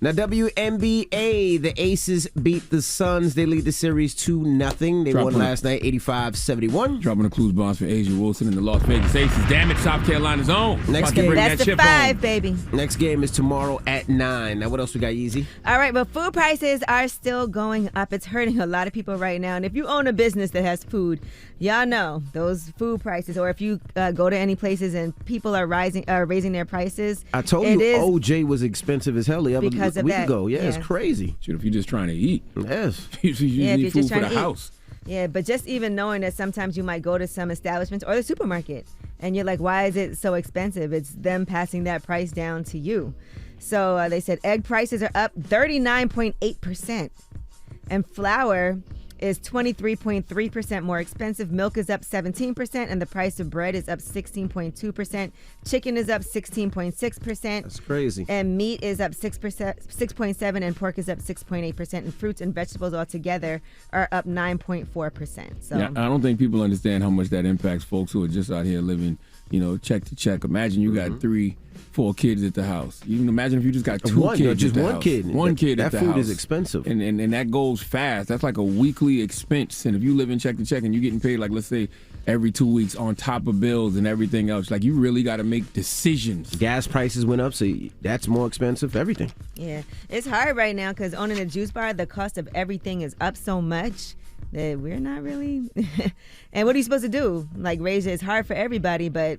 Now, WNBA, the Aces beat the Suns. They lead the series 2-0. They won last night, 85-71. Dropping the clues bombs for Asia Wilson and the Las Vegas Aces. Damn it, South Carolina's own. Next game. That's the 5, baby. Next game is tomorrow at 9. Now, what else we got, Yeezy? All right, but food prices are still going up. It's hurting a lot of people right now. And if you own a business that has food, y'all know those food prices. Or if you go to any places and people are raising their prices. I told you OJ was expensive as hell the other week ago. Yeah, it's crazy. Shit, if you're just trying to eat. Yes. you need food for the house. Yeah, but just even knowing that sometimes you might go to some establishments or the supermarket and you're like, why is it so expensive? It's them passing that price down to you. So they said egg prices are up 39.8%. And flour is 23.3% more expensive. Milk is up 17%, and the price of bread is up 16.2%. Chicken is up 16.6%. That's crazy. And meat is up 6.7%, and pork is up 6.8%. And fruits and vegetables altogether are up 9.4%. So yeah, I don't think people understand how much that impacts folks who are just out here living, check to check. Imagine you got 3-4 kids at the house. You can imagine if you just got two kids. Just at the one house. kid. One kid at the house. That food is expensive. And that goes fast. That's like a weekly expense. And if you live in check to check and you're getting paid, like, let's say, every 2 weeks on top of bills and everything else, like, you really got to make decisions. Gas prices went up, so that's more expensive. Everything. Yeah. It's hard right now because owning a juice bar, the cost of everything is up so much that we're not really. And what are you supposed to do? Like, raise it. It's hard for everybody, but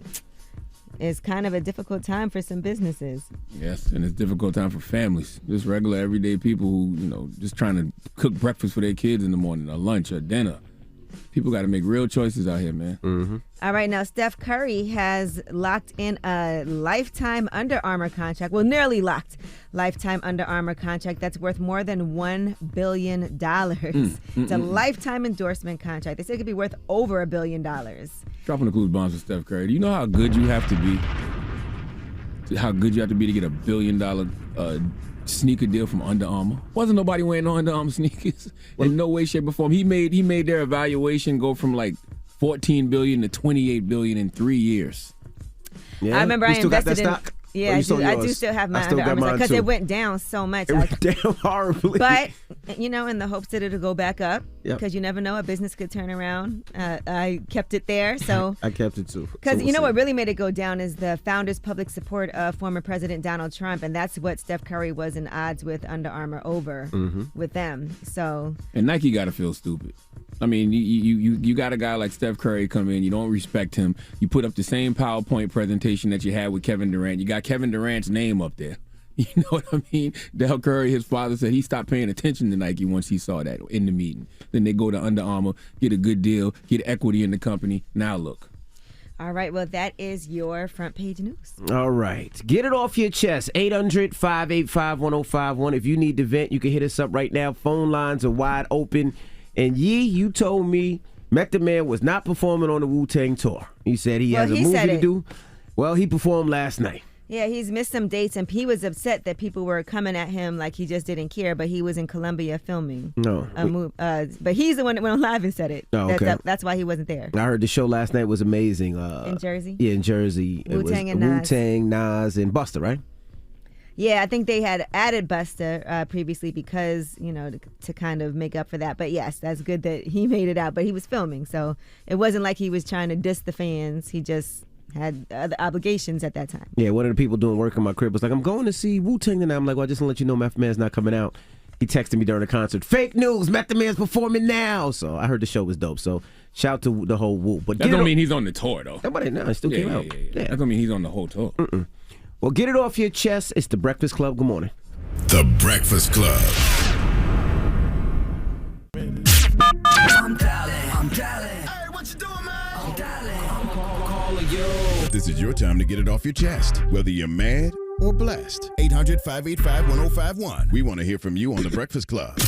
it's kind of a difficult time for some businesses. Yes, and it's a difficult time for families. Just regular, everyday people who, just trying to cook breakfast for their kids in the morning, or lunch, or dinner. People got to make real choices out here, man. Mm-hmm. All right, now Steph Curry has locked in a lifetime Under Armour contract. Well, nearly locked lifetime Under Armour contract that's worth more than $1 billion. It's a lifetime endorsement contract. They say it could be worth over $1 billion. Dropping the clues bombs for Steph Curry. Do you know how good you have to be? How good you have to be to get $1 billion sneaker deal from Under Armour? Wasn't nobody wearing no Under Armour sneakers in no way, shape, or form. He made their evaluation go from like $14 billion to $28 billion in 3 years. Yeah, I remember I still got invested that in. stock? Yeah, I do still have my Under Armour because it went down so much. It went down horribly. But, in the hopes that it'll go back up, because Yep. you never know, a business could turn around. I kept it there, so. I kept it too. Because what really made it go down is the founder's public support of former President Donald Trump, and that's what Steph Curry was in odds with Under Armour over with them. So. And Nike got to feel stupid. I mean, you got a guy like Steph Curry come in, you don't respect him. You put up the same PowerPoint presentation that you had with Kevin Durant. You got Kevin Durant's name up there. You know what I mean? Del Curry, his father, said he stopped paying attention to Nike once he saw that in the meeting. Then they go to Under Armour, get a good deal, get equity in the company. Now look. All right, well, that is your front page news. All right. Get it off your chest. 800-585-1051. If you need to vent, you can hit us up right now. Phone lines are wide open. And Yee, you told me Method Man was not performing on the Wu-Tang tour. He said he has a movie to do. Well, he performed last night. Yeah, he's missed some dates, and he was upset that people were coming at him like he just didn't care, but he was in Colombia filming. But he's the one that went on live and said it. Oh, okay. That's why he wasn't there. I heard the show last night was amazing. In Jersey? Yeah, in Jersey. Wu-Tang and Nas. Wu-Tang, Nas, and Busta, right? Yeah, I think they had added Busta previously because, to kind of make up for that. But yes, that's good that he made it out. But he was filming, so it wasn't like he was trying to diss the fans. He just had other obligations at that time. Yeah, one of the people doing work in my crib was like, I'm going to see Wu-Tang tonight. I'm like, well, just to let you know, Method Man's not coming out. He texted me during the concert, fake news, Method Man's performing now. So I heard the show was dope. So shout out to the whole Wu. But that don't mean he's on the tour, though. Nobody knows. It still came out. Yeah. That don't mean he's on the whole tour. Well, get it off your chest. It's The Breakfast Club. Good morning. The Breakfast Club. I'm dialing. Hey, what you doing, man? I'm dialing. I'm calling you. This is your time to get it off your chest, whether you're mad or blessed. 800-585-1051. We want to hear from you on The Breakfast Club.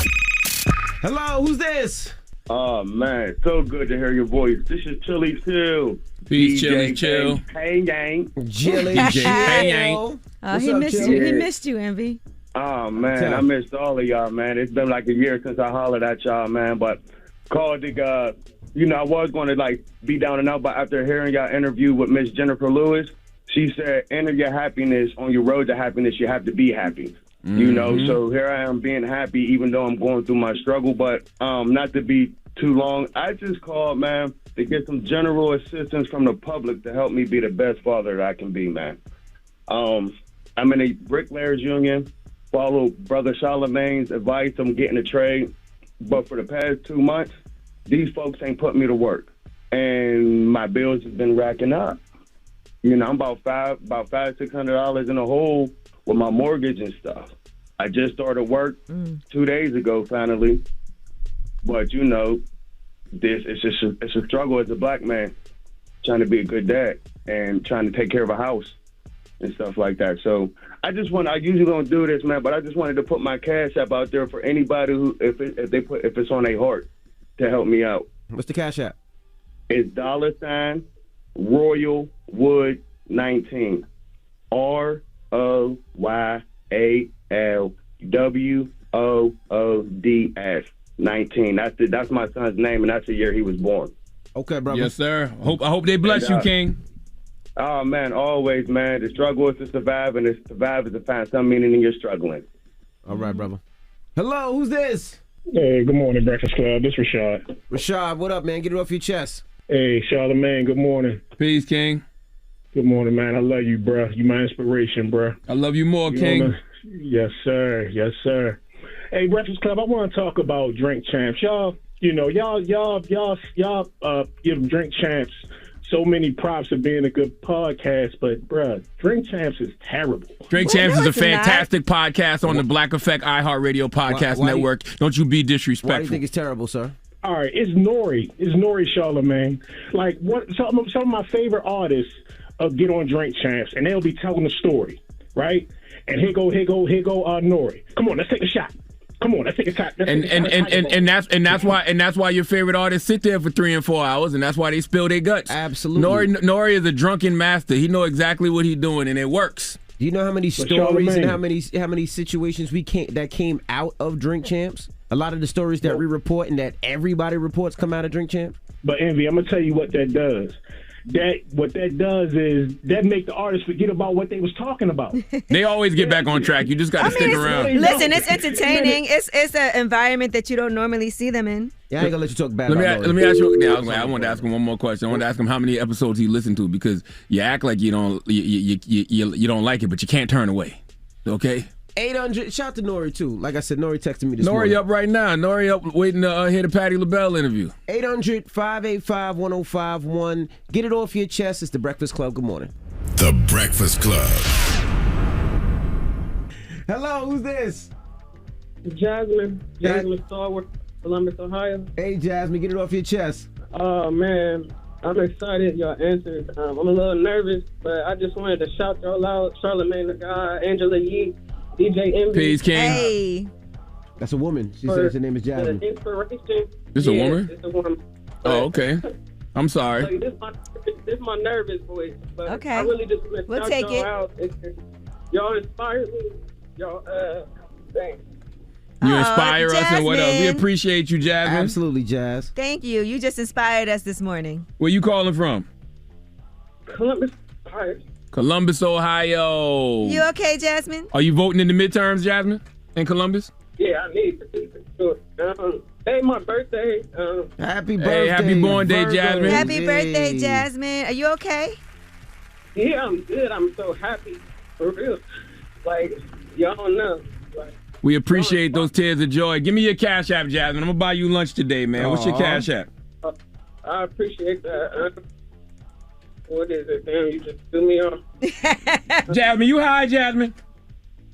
Hello, who's this? Oh, man, so good to hear your voice. This is Chili Chill. Peace, Chili Chill. Hey, gang. Chili Oh, Chill. he missed you. He missed you, Envy. Oh, man, I missed all of y'all, man. It's been like a year since I hollered at y'all, man, but called the, I was going to, be down and out, but after hearing y'all interview with Miss Jennifer Lewis, she said, enter your happiness. On your road to happiness, you have to be happy. You know, so here I am being happy even though I'm going through my struggle. But not to be too long, I just called, man, to get some general assistance from the public to help me be the best father that I can be, man. I'm in a bricklayers union, follow Brother Charlamagne's advice. I'm getting a trade. But for the past 2 months, these folks ain't put me to work. And my bills have been racking up. You know, I'm about $600 in a hole with my mortgage and stuff. I just started work 2 days ago, finally. But you know, it's a struggle as a black man, trying to be a good dad and trying to take care of a house and stuff like that. So I usually don't do this, man, but I just wanted to put my cash app out there for anybody who, if it's on their heart, to help me out. What's the cash app? It's $Royal Wood 19. ROYALWOODS 19. That's my son's name, and that's the year he was born. Okay, brother. Yes, sir. I hope they bless you, King. Oh man, always, man. The struggle is to survive, and to survive is to find some meaning in your struggling. All right, brother. Hello, who's this? Hey, good morning, Breakfast Club. This is Rashad. Rashad, what up, man? Get it off your chest. Hey, Charlamagne, good morning. Peace, King. Good morning, man. I love you, bro. You my inspiration, bro. I love you more, King. Yes, sir. Yes, sir. Hey, Breakfast Club, I want to talk about Drink Champs. Y'all give Drink Champs so many props for being a good podcast, but bruh, Drink Champs is terrible. Drink Champs is a fantastic podcast on the Black Effect iHeartRadio podcast network. Don't you be disrespectful. Why do you think it's terrible, sir? All right, it's Nori Charlamagne. Like some of my favorite artists get on Drink Champs and they'll be telling a story, right? And here go Nori. Come on, let's take a shot. Come on, let's take a shot. And that's why your favorite artists sit there for 3 and 4 hours, and that's why they spill their guts. Absolutely. Nori is a drunken master. He know exactly what he's doing, and it works. Do you know how many stories and how many situations that came out of Drink Champs? A lot of the stories that we report and that everybody reports come out of Drink Champs. But Envy, I'm gonna tell you what that does. What that does is that make the artists forget about what they was talking about. They always get back on track. You just got to stick around. Listen, it's entertaining. It's an environment that you don't normally see them in. Yeah, I ain't gonna let you talk bad. Let me ask you. Yeah, I wanted to ask him one more question. I wanted to ask him how many episodes he listened to, because you act like you don't like it, but you can't turn away. Okay. 800. Shout out to Nori too. Like I said, Nori texted me this morning. Nori up right now. Nori up waiting to hear the Patti LaBelle interview. 800-585-1051. Get it off your chest. It's the Breakfast Club. Good morning. The Breakfast Club. Hello, who's this? Jasmine Starwood, Columbus, Ohio. Hey, Jasmine, get it off your chest. Oh man, I'm excited y'all answered. I'm a little nervous, but I just wanted to shout y'all out. Charlamagne the guy, Angela Yee, DJ Envy. Peace, King. Hey. That's a woman. She says her name is Jasmine. The inspiration. This a woman? It's a woman. Oh, okay. I'm sorry. Like, this my nervous voice. But okay. I really just want to shout y'all out. Y'all inspired me. Y'all, thanks. You inspire us and what else? We appreciate you, Jasmine. Absolutely, Jazz. Thank you. You just inspired us this morning. Where you calling from? Columbus, Ohio. Columbus, Ohio. You okay, Jasmine? Are you voting in the midterms, Jasmine, in Columbus? Yeah, I need to. Hey, my birthday. Happy birthday. Hey, happy born day, Virgo. Jasmine. Happy birthday, Jasmine. Are you okay? Yeah, I'm good. I'm so happy. For real. Like, y'all don't know. Like, we appreciate those tears of joy. Give me your Cash App, Jasmine. I'm going to buy you lunch today, man. What's your Cash App? I appreciate that. What is it, damn? You just threw me off. Jasmine, you high, Jasmine?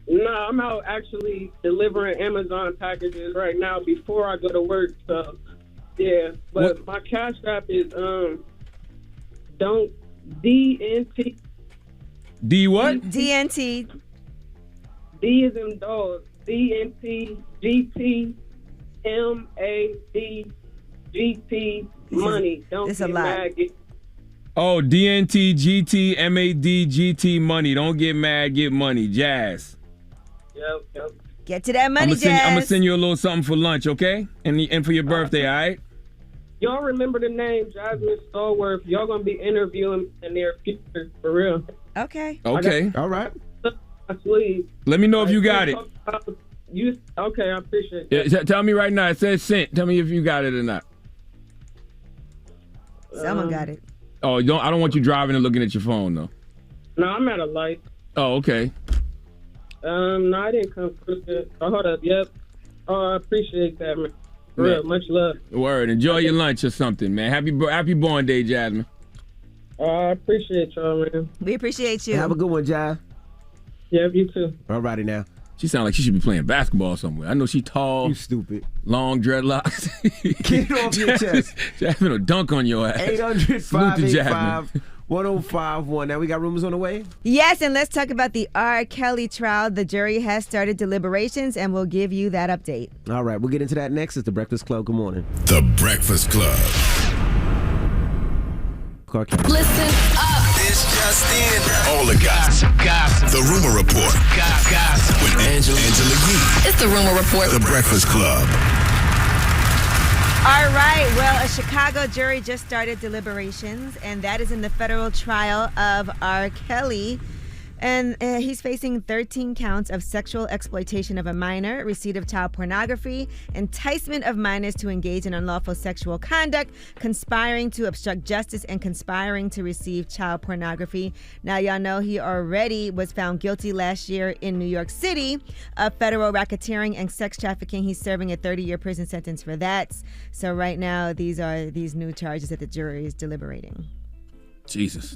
No, I'm out actually delivering Amazon packages right now before I go to work. So, yeah. But my Cash App is don't DNT. D what? DNT. D is in dog. DNT GT MAD money. Don't it's get a lot. mad. Oh, DNT GT MAD GT money. Don't get mad, get money. Jazz. Yep. Get to that money, Jazz. I'm going to send you a little something for lunch, okay? And for your birthday, all right? Y'all remember the name Jasmine Stallworth. Y'all going to be interviewing in their future, for real. Okay. Okay. All right. my sleeve. Let me know if you got it. Okay, I appreciate Yeah, that. tell me right now. It says sent. Tell me if you got it or not. Someone got it. Oh, I don't want you driving and looking at your phone though. No, I'm at a light. Oh, okay. No, I didn't come through it. Oh, hold up. Yep. Oh, I appreciate that, man. For real, much love. Word. Enjoy your lunch or something, man. Happy born day, Jasmine. I appreciate y'all, man. We appreciate you. Have a good one, Jai. Yeah, you too. All righty now. She sounds like she should be playing basketball somewhere. I know she tall. You stupid. Long dreadlocks. Get it off your chest. Jasmine will dunk on your ass. 800-585-1051. Now we got rumors on the way? Yes, and let's talk about the R. Kelly trial. The jury has started deliberations, and we'll give you that update. All right, we'll get into that next. It's The Breakfast Club. Good morning. The Breakfast Club. Listen up. This just in. All the gossip. The Rumor Report. Gossip. With Angela Yee. It's the Rumor Report. The Breakfast Club. All right. Well, a Chicago jury just started deliberations, and that is in the federal trial of R. Kelly. And he's facing 13 counts of sexual exploitation of a minor, receipt of child pornography, enticement of minors to engage in unlawful sexual conduct, conspiring to obstruct justice, and conspiring to receive child pornography. Now, y'all know he already was found guilty last year in New York City of federal racketeering and sex trafficking. He's serving a 30-year prison sentence for that. So right now, these are these new charges that the jury is deliberating. Jesus.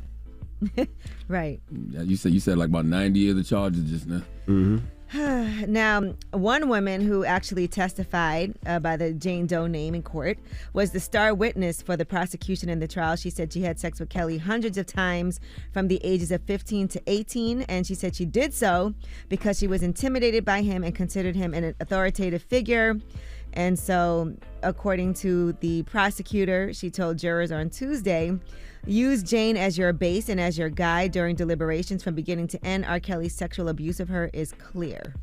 Right. Yeah, you said like about 90 of the charges just now. Mm-hmm. Now, one woman who actually testified by the Jane Doe name in court was the star witness for the prosecution in the trial. She said she had sex with Kelly hundreds of times from the ages of 15 to 18, and she said she did so because she was intimidated by him and considered him an authoritative figure. And so, according to the prosecutor, she told jurors on Tuesday, use Jane as your base and as your guide during deliberations from beginning to end. R. Kelly's sexual abuse of her is clear.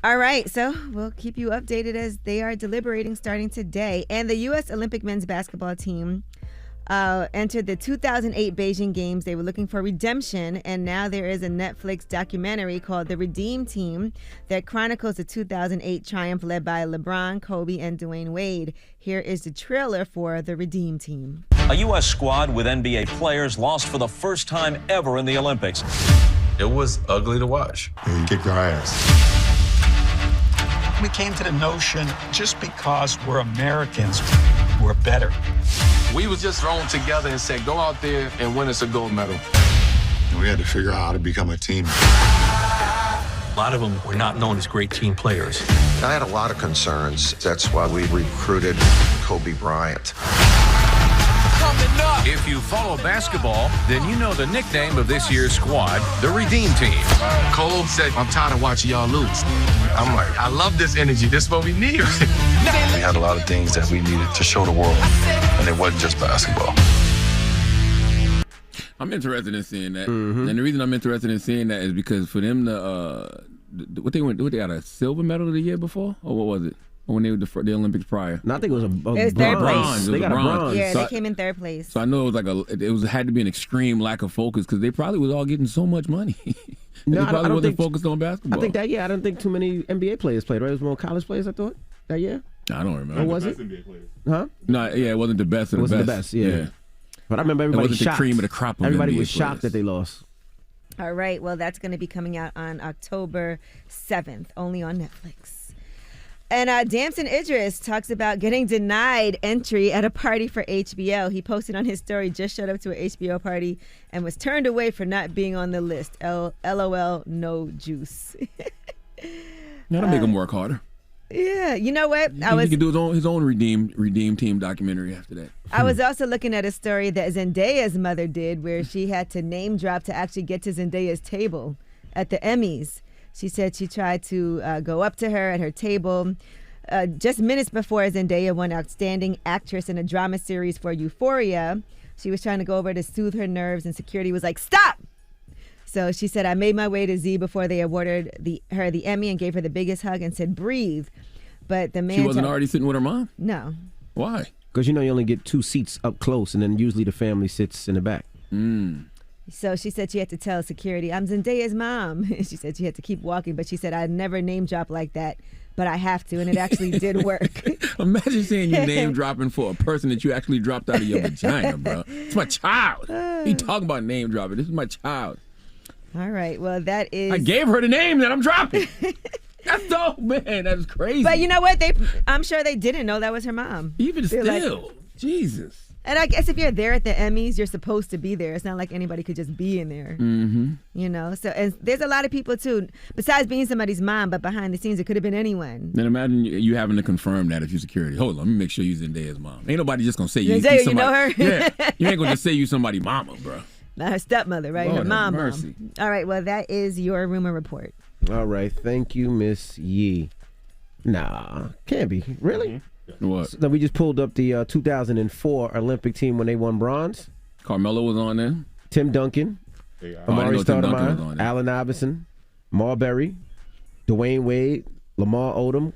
All right, so we'll keep you updated as they are deliberating starting today. And the U.S. Olympic men's basketball team entered the 2008 Beijing Games. They were looking for redemption, and now there is a Netflix documentary called The Redeem Team that chronicles the 2008 triumph led by LeBron, Kobe, and Dwayne Wade. Here is the trailer for The Redeem Team. A U.S. squad with NBA players lost for the first time ever in the Olympics. It was ugly to watch. And kicked our ass. We came to the notion just because we're Americans, we're better. We was just thrown together and said, go out there and win us a gold medal. And we had to figure out how to become a team. A lot of them were not known as great team players. I had a lot of concerns. That's why we recruited Kobe Bryant. Coming up. If you follow basketball, then you know the nickname of this year's squad, the Redeem Team. Cole said, I'm tired of watching y'all lose. I'm like, I love this energy. This is what we need. We had a lot of things that we needed to show the world, and it wasn't just basketball. I'm interested in seeing that, and the reason I'm interested in seeing that is because for them to what they got a silver medal the year before, or what was it? Or when they were the Olympics prior? No, I think it was a third place. They got a bronze. Yeah, so they came in third place. So I know it was had to be an extreme lack of focus because they probably was all getting so much money. No, they probably I don't wasn't think focused on basketball. I think that year, I don't think too many NBA players played, right? It was more college players, I thought, that year. I don't remember. Or was it? Huh? No, yeah, it wasn't the best of the best. It wasn't the best, yeah. But I remember everybody it wasn't shocked. The cream of the crop of everybody NBA was shocked players. that they lost. All right, well, that's going to be coming out on October 7th, only on Netflix. And Damson Idris talks about getting denied entry at a party for HBO. He posted on his story, just showed up to an HBO party and was turned away for not being on the list. LOL, no juice. That'll make him work harder. Yeah, you know what? He could do his own Redeem Team documentary after that. I was also looking at a story that Zendaya's mother did where she had to name drop to actually get to Zendaya's table at the Emmys. She said she tried to go up to her at her table just minutes before Zendaya won Outstanding Actress in a Drama Series for Euphoria. She was trying to go over to soothe her nerves, and security was like, "Stop!" So she said, "I made my way to Z before they awarded her the Emmy and gave her the biggest hug and said, 'Breathe.'" But the man... She wasn't already sitting with her mom? No. Why? Because you only get 2 seats up close, and then usually the family sits in the back. So she said she had to tell security, I'm Zendaya's mom. She said she had to keep walking, but she said, I'd never name drop like that, but I have to, and it actually did work. Imagine saying you name dropping for a person that you actually dropped out of your vagina, bro. It's my child. He talking about name dropping. This is my child. All right, well, that is... I gave her the name that I'm dropping. That's dope, man. That is crazy. But you know what? I'm sure they didn't know that was her mom. Even still, Jesus. And I guess if you're there at the Emmys, you're supposed to be there. It's not like anybody could just be in there. Mm-hmm. You know? So and there's a lot of people, too, besides being somebody's mom, but behind the scenes, it could have been anyone. Then imagine you having to confirm that if you're security. Hold on, let me make sure you Zendaya's mom. Ain't nobody just going to say you Zendaya, somebody. You know her? Yeah. You ain't going to just say you somebody mama, bro. Not her stepmother, right? Lord her mom. mercy. All right, well, that is your rumor report. All right, thank you, Miss Yee. Nah, can't be. Really? What? So we just pulled up the 2004 Olympic team when they won bronze. Carmelo was on there. Tim Duncan. Amari Stoudemire. Allen Iverson. Marbury. Dwayne Wade. Lamar Odom.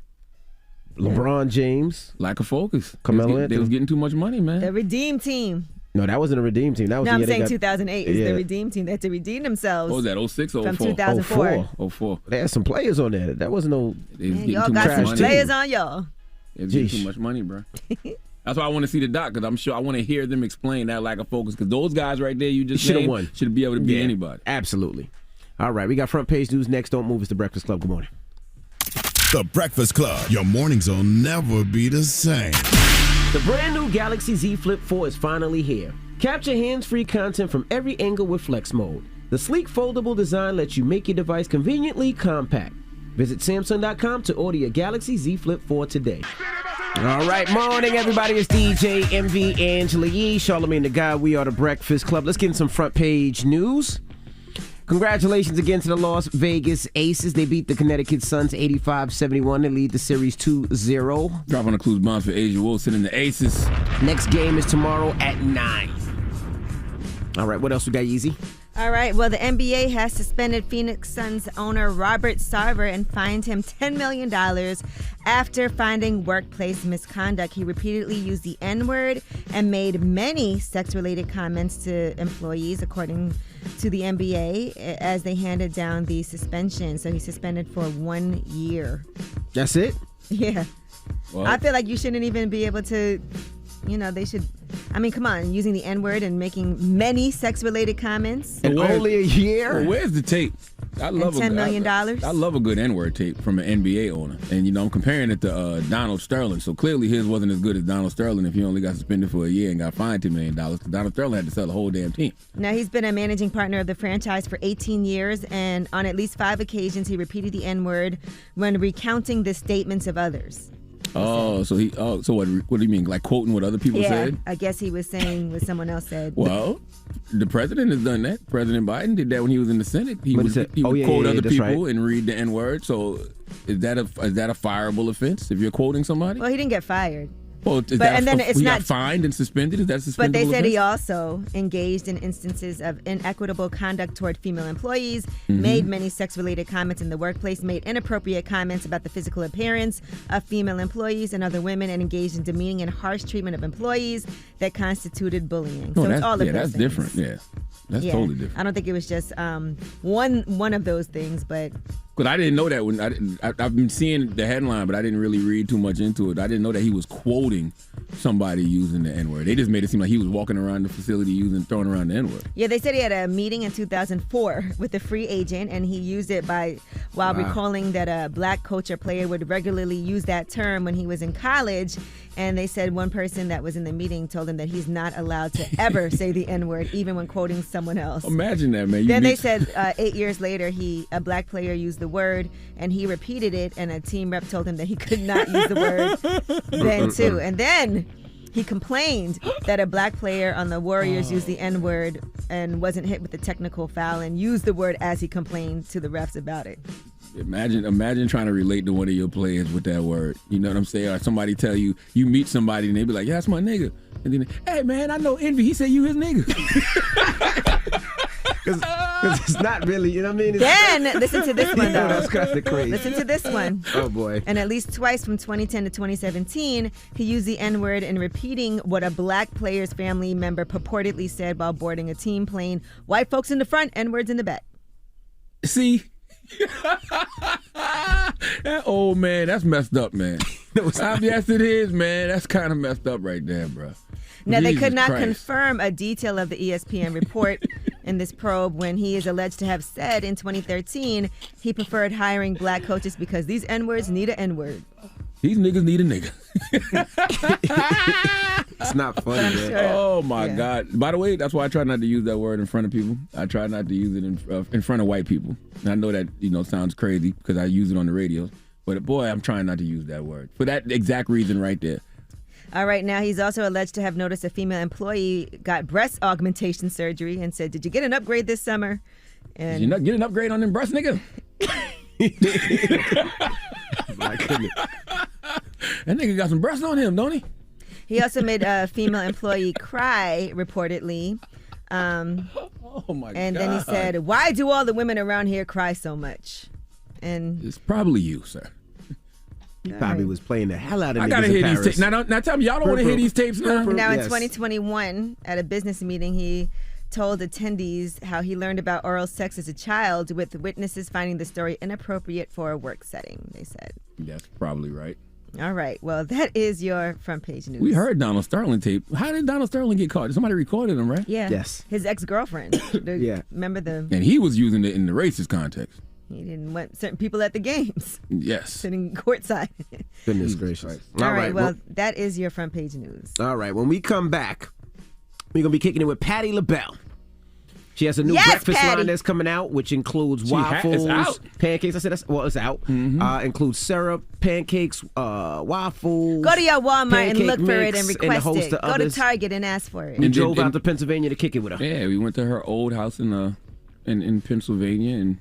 LeBron James. Lack of focus. Carmelo Anthony. They was getting too much money, man. The Redeem Team. No, that wasn't a Redeem Team. That was No, I'm saying 2008 is yeah. the Redeem Team. They had to redeem themselves. What was that, 06 or 04? From 2004. 04. They had some players on there. That wasn't no... Man, y'all got some players on y'all. It's getting too much money, bro. That's why I want to see the doc, because I'm sure I want to hear them explain that lack of focus, because those guys right there you just should have won. Should be able to beat anybody. Absolutely. All right, we got front page news next. Don't move. It's The Breakfast Club. Good morning. The Breakfast Club. Your mornings will never be the same. The brand new Galaxy Z Flip 4 is finally here. Capture hands-free content from every angle with Flex Mode. The sleek foldable design lets you make your device conveniently compact. Visit Samsung.com to order your Galaxy Z Flip 4 today. All right, morning, everybody. It's DJ MV Angela Yee, Charlamagne the Guy. We are The Breakfast Club. Let's get in some front page news. Congratulations again to the Las Vegas Aces. They beat the Connecticut Suns 85-71. They lead the series 2-0. Dropping a clues bomb for Asia Wilson and the Aces. Next game is tomorrow at 9. All right, what else we got, Yeezy? All right, well, the NBA has suspended Phoenix Suns owner Robert Sarver and fined him $10 million after finding workplace misconduct. He repeatedly used the N-word and made many sex-related comments to employees, according to the NBA, as they handed down the suspension. So he's suspended for 1 year. That's it? Yeah. Well, I feel like you shouldn't even be able to, they should... I mean, come on, using the N-word and making many sex-related comments. And only a year? Well, where's the tape? I love $10 million? I love a good N-word tape from an NBA owner. And, I'm comparing it to Donald Sterling. So clearly his wasn't as good as Donald Sterling if he only got suspended for a year and got fined $10 million. Because Donald Sterling had to sell the whole damn team. Now, he's been a managing partner of the franchise for 18 years, and on at least 5 occasions he repeated the N-word when recounting the statements of others. So what do you mean, like quoting what other people said? I guess he was saying what someone else said. Well, the president has done that. President Biden did that when he was in the Senate. He would quote other people and read the N-word. So is that a fireable offense if you're quoting somebody? Well, he didn't get fired. Well, he got fined and suspended? Is that suspendable? But they said offense? he also engaged in instances of inequitable conduct toward female employees, made many sex-related comments in the workplace, made inappropriate comments about the physical appearance of female employees and other women, and engaged in demeaning and harsh treatment of employees that constituted bullying. So it's all of those that's things. different. Yeah, that's totally different. I don't think it was just one of those things, but... Because I didn't know that when I've been seeing the headline, but I didn't really read too much into it. I didn't know that he was quoting somebody using the N-word. They just made it seem like he was walking around the facility throwing around the N-word. Yeah, they said he had a meeting in 2004 with a free agent, and he used it while recalling that a black coach or player would regularly use that term when he was in college. And they said one person that was in the meeting told him that he's not allowed to ever say the N-word, even when quoting someone else. Imagine that, man. Then they said 8 years later, a black player used the word, and he repeated it, and a team rep told him that he could not use the word then, too. And then he complained that a black player on the Warriors used the N-word and wasn't hit with a technical foul and used the word as he complained to the refs about it. Imagine trying to relate to one of your players with that word. You know what I'm saying? Or somebody tell you meet somebody and they be like, yeah, that's my nigga. And then, hey, man, I know Envy. He said you his nigga. It's not really, you know what I mean? Then, listen to this one, though. That's kind of crazy. Listen to this one. Oh, boy. And at least twice from 2010 to 2017, he used the N-word in repeating what a black player's family member purportedly said while boarding a team plane. White folks in the front, N-words in the back. See? That old man, that's messed up, man. Yes, it is, man. That's kind of messed up right there, bro. Now, they Jesus could not Christ. confirm a detail of the ESPN report in this probe when he is alleged to have said in 2013 he preferred hiring black coaches because these N-words need an N-word. These niggas need a nigga. It's not funny, man. Sure. Oh, my God. By the way, that's why I try not to use that word in front of people. I try not to use it in front of white people. And I know that, sounds crazy because I use it on the radio. But, boy, I'm trying not to use that word for that exact reason right there. All right, now he's also alleged to have noticed a female employee got breast augmentation surgery and said, "Did you get an upgrade this summer?" And Did you not get an upgrade on them breasts, nigga? My goodness. That nigga got some breasts on him, don't he? he also made a female employee cry, reportedly. Oh, my God. And then he said, "Why do all the women around here cry so much?" And it's probably you, sir. He probably was playing the hell out of I niggas gotta in hear Paris. these tapes. Now tell me, y'all don't want to hear these tapes now? Now in 2021, at a business meeting, he told attendees how he learned about oral sex as a child, with witnesses finding the story inappropriate for a work setting, they said. That's probably right. All right. Well, that is your front page news. We heard Donald Sterling tape. How did Donald Sterling get caught? Somebody recorded him, right? Yeah. Yes. His ex-girlfriend. Yeah. Remember the... And he was using it in the racist context. He didn't want certain people at the games. Yes. Sitting courtside. Goodness gracious. All right. Well, that is your front page news. All right. When we come back, we're going to be kicking it with Patti LaBelle. She has a new Yes, breakfast Patti. line that's coming out, which includes It's waffles, out. pancakes. I said it's out. Includes syrup, pancakes, waffles. Go to your Walmart and pancake look for it mix, and a request host it. of Go to others. Target and ask for it. We And drove did- out to Pennsylvania to kick it with her. Yeah, we went to her old house in Pennsylvania and,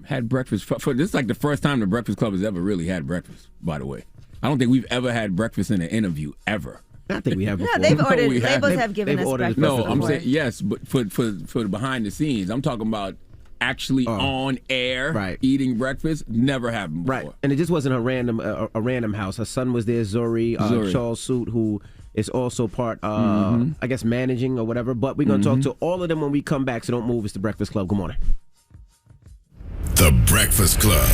had breakfast. For this is like the first time the Breakfast Club has ever really had breakfast, by the way. I don't think we've ever had breakfast in an interview, ever. I think we have before. No, they've ordered. we have. Labels have given They've us ordered breakfast. No, I'm before. saying yes, but for the behind the scenes, I'm talking about actually on air, Right. eating breakfast. Never happened before. Right, and it just wasn't a random house. Her son was there, Zuri. Charles Suit, who is also part, I guess, managing or whatever. But we're gonna talk to all of them when we come back. So don't move. It's the Breakfast Club. Good morning. The Breakfast Club.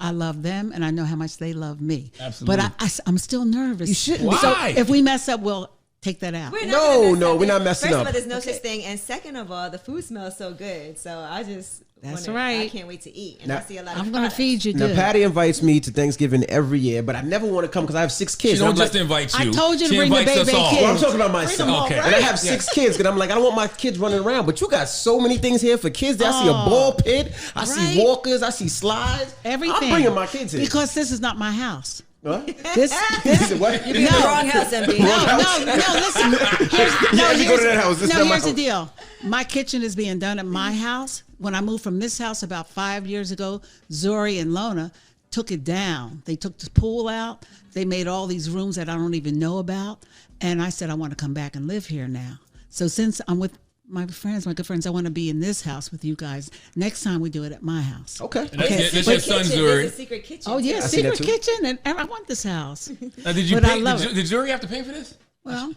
I love them, and I know how much they love me. Absolutely. But I'm still nervous. You shouldn't. Why? So if we mess up, we'll take that out. We're not No, gonna mess no, up. we're not messing First up. of all, there's no such thing, and second of all, the food smells so good. So I just That's wanna- right. I can't wait to eat, and Now- I see a lot of. I'm going to products. feed you Now, good. Patty invites me to Thanksgiving every year, but I never want to come because I have 6 kids. She don't And I'm just invite you. I told you to She bring the invites us baby all. kids. Well, I'm talking about myself. Okay. And I have 6 kids, and I'm like, I don't want my kids running around. But you got so many things here for kids. I see a ball pit. I see Right. walkers. I see slides. Everything. I'm bringing my kids here. Because this is not my house. Huh? This What? You're in the wrong house, MB. No, listen. Let me go to that house. This is not my here's the house. deal. My kitchen is being done at my house. When I moved from this house about 5 years ago, Zori and Lona took it down. They took the pool out. They made all these rooms that I don't even know about. And I said, I want to come back and live here now. So since I'm with my good friends, I want to be in this house with you guys. Next time we do it at my house. Okay. That's your son, There's a Zuri. secret kitchen. Oh, yeah, I see that secret too. kitchen. And I want this house. Now, did you But I pay? love Did Zuri have to pay for this? Well,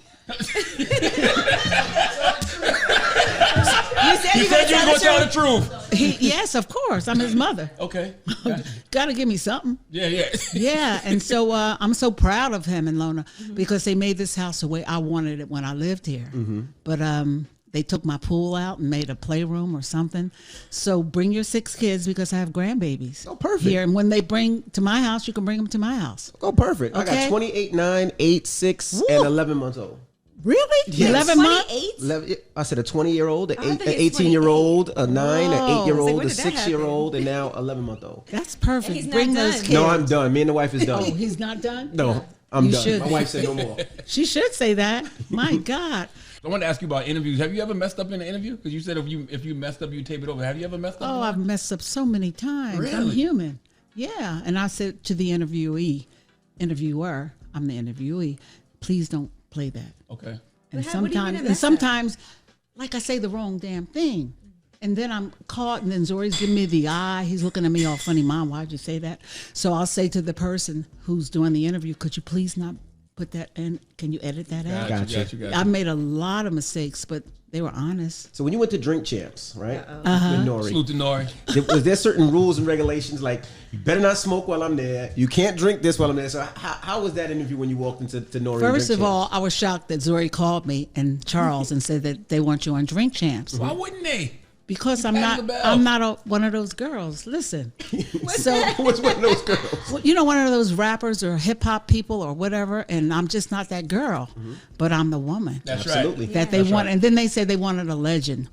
You said You said you were going to tell the truth. yes, of course. I'm his mother. Okay. Got to give me something. Yeah. Yeah, and so I'm so proud of him and Lona because they made this house the way I wanted it when I lived here. But they took my pool out and made a playroom or something. So bring your 6 kids because I have grandbabies. Oh, perfect. Here, and when they bring to my house, you can bring them to my house. Oh, perfect. I got Okay. 28, 9, 8, 6, and 11 months old. Really? Yes. 11 months? 28? I said a 20-year-old, an I thought you said 18-year-old, a 9, an Whoa. 8-year-old, when a did that 6-year-old, and now 11-month-old. That's perfect. He's not Bring those done. kids. No, I'm done. Me and the wife is done. Oh, he's not done? No, I'm You done. should My be. wife said no more. She should say that. My God. I wanted to ask you about interviews. Have you ever messed up in an interview? Because you said if you messed up, you tape it over. Have you ever messed up? Oh, I've messed up so many times. I'm Really? human. Yeah. And I said to the interviewer, I'm the interviewee, please don't play that. Okay. And But what do you mean sometimes, a and mess up? sometimes like I say the wrong damn thing. And then I'm caught, and then Zori's giving me the eye. He's looking at me all funny. Mom, why'd you say that? So I'll say to the person who's doing the interview, could you please not put that in? Can you edit that out? Gotcha. I made a lot of mistakes, but they were honest. So when you went to Drink Champs, right? Uh-huh. With Nori. Salute to Nori. Was there certain rules and regulations like you better not smoke while I'm there? You can't drink this while I'm there. So how was that interview when you walked into Nori? First of all, I was shocked that Zori called me and Charles and said that they want you on Drink Champs. Why wouldn't they? Because I'm not one of those girls. Listen. What's one of those girls? Well, you know, one of those rappers or hip hop people or whatever, and I'm just not that girl. But I'm the woman. That's Absolutely. right. That they want. And then they said they wanted a legend.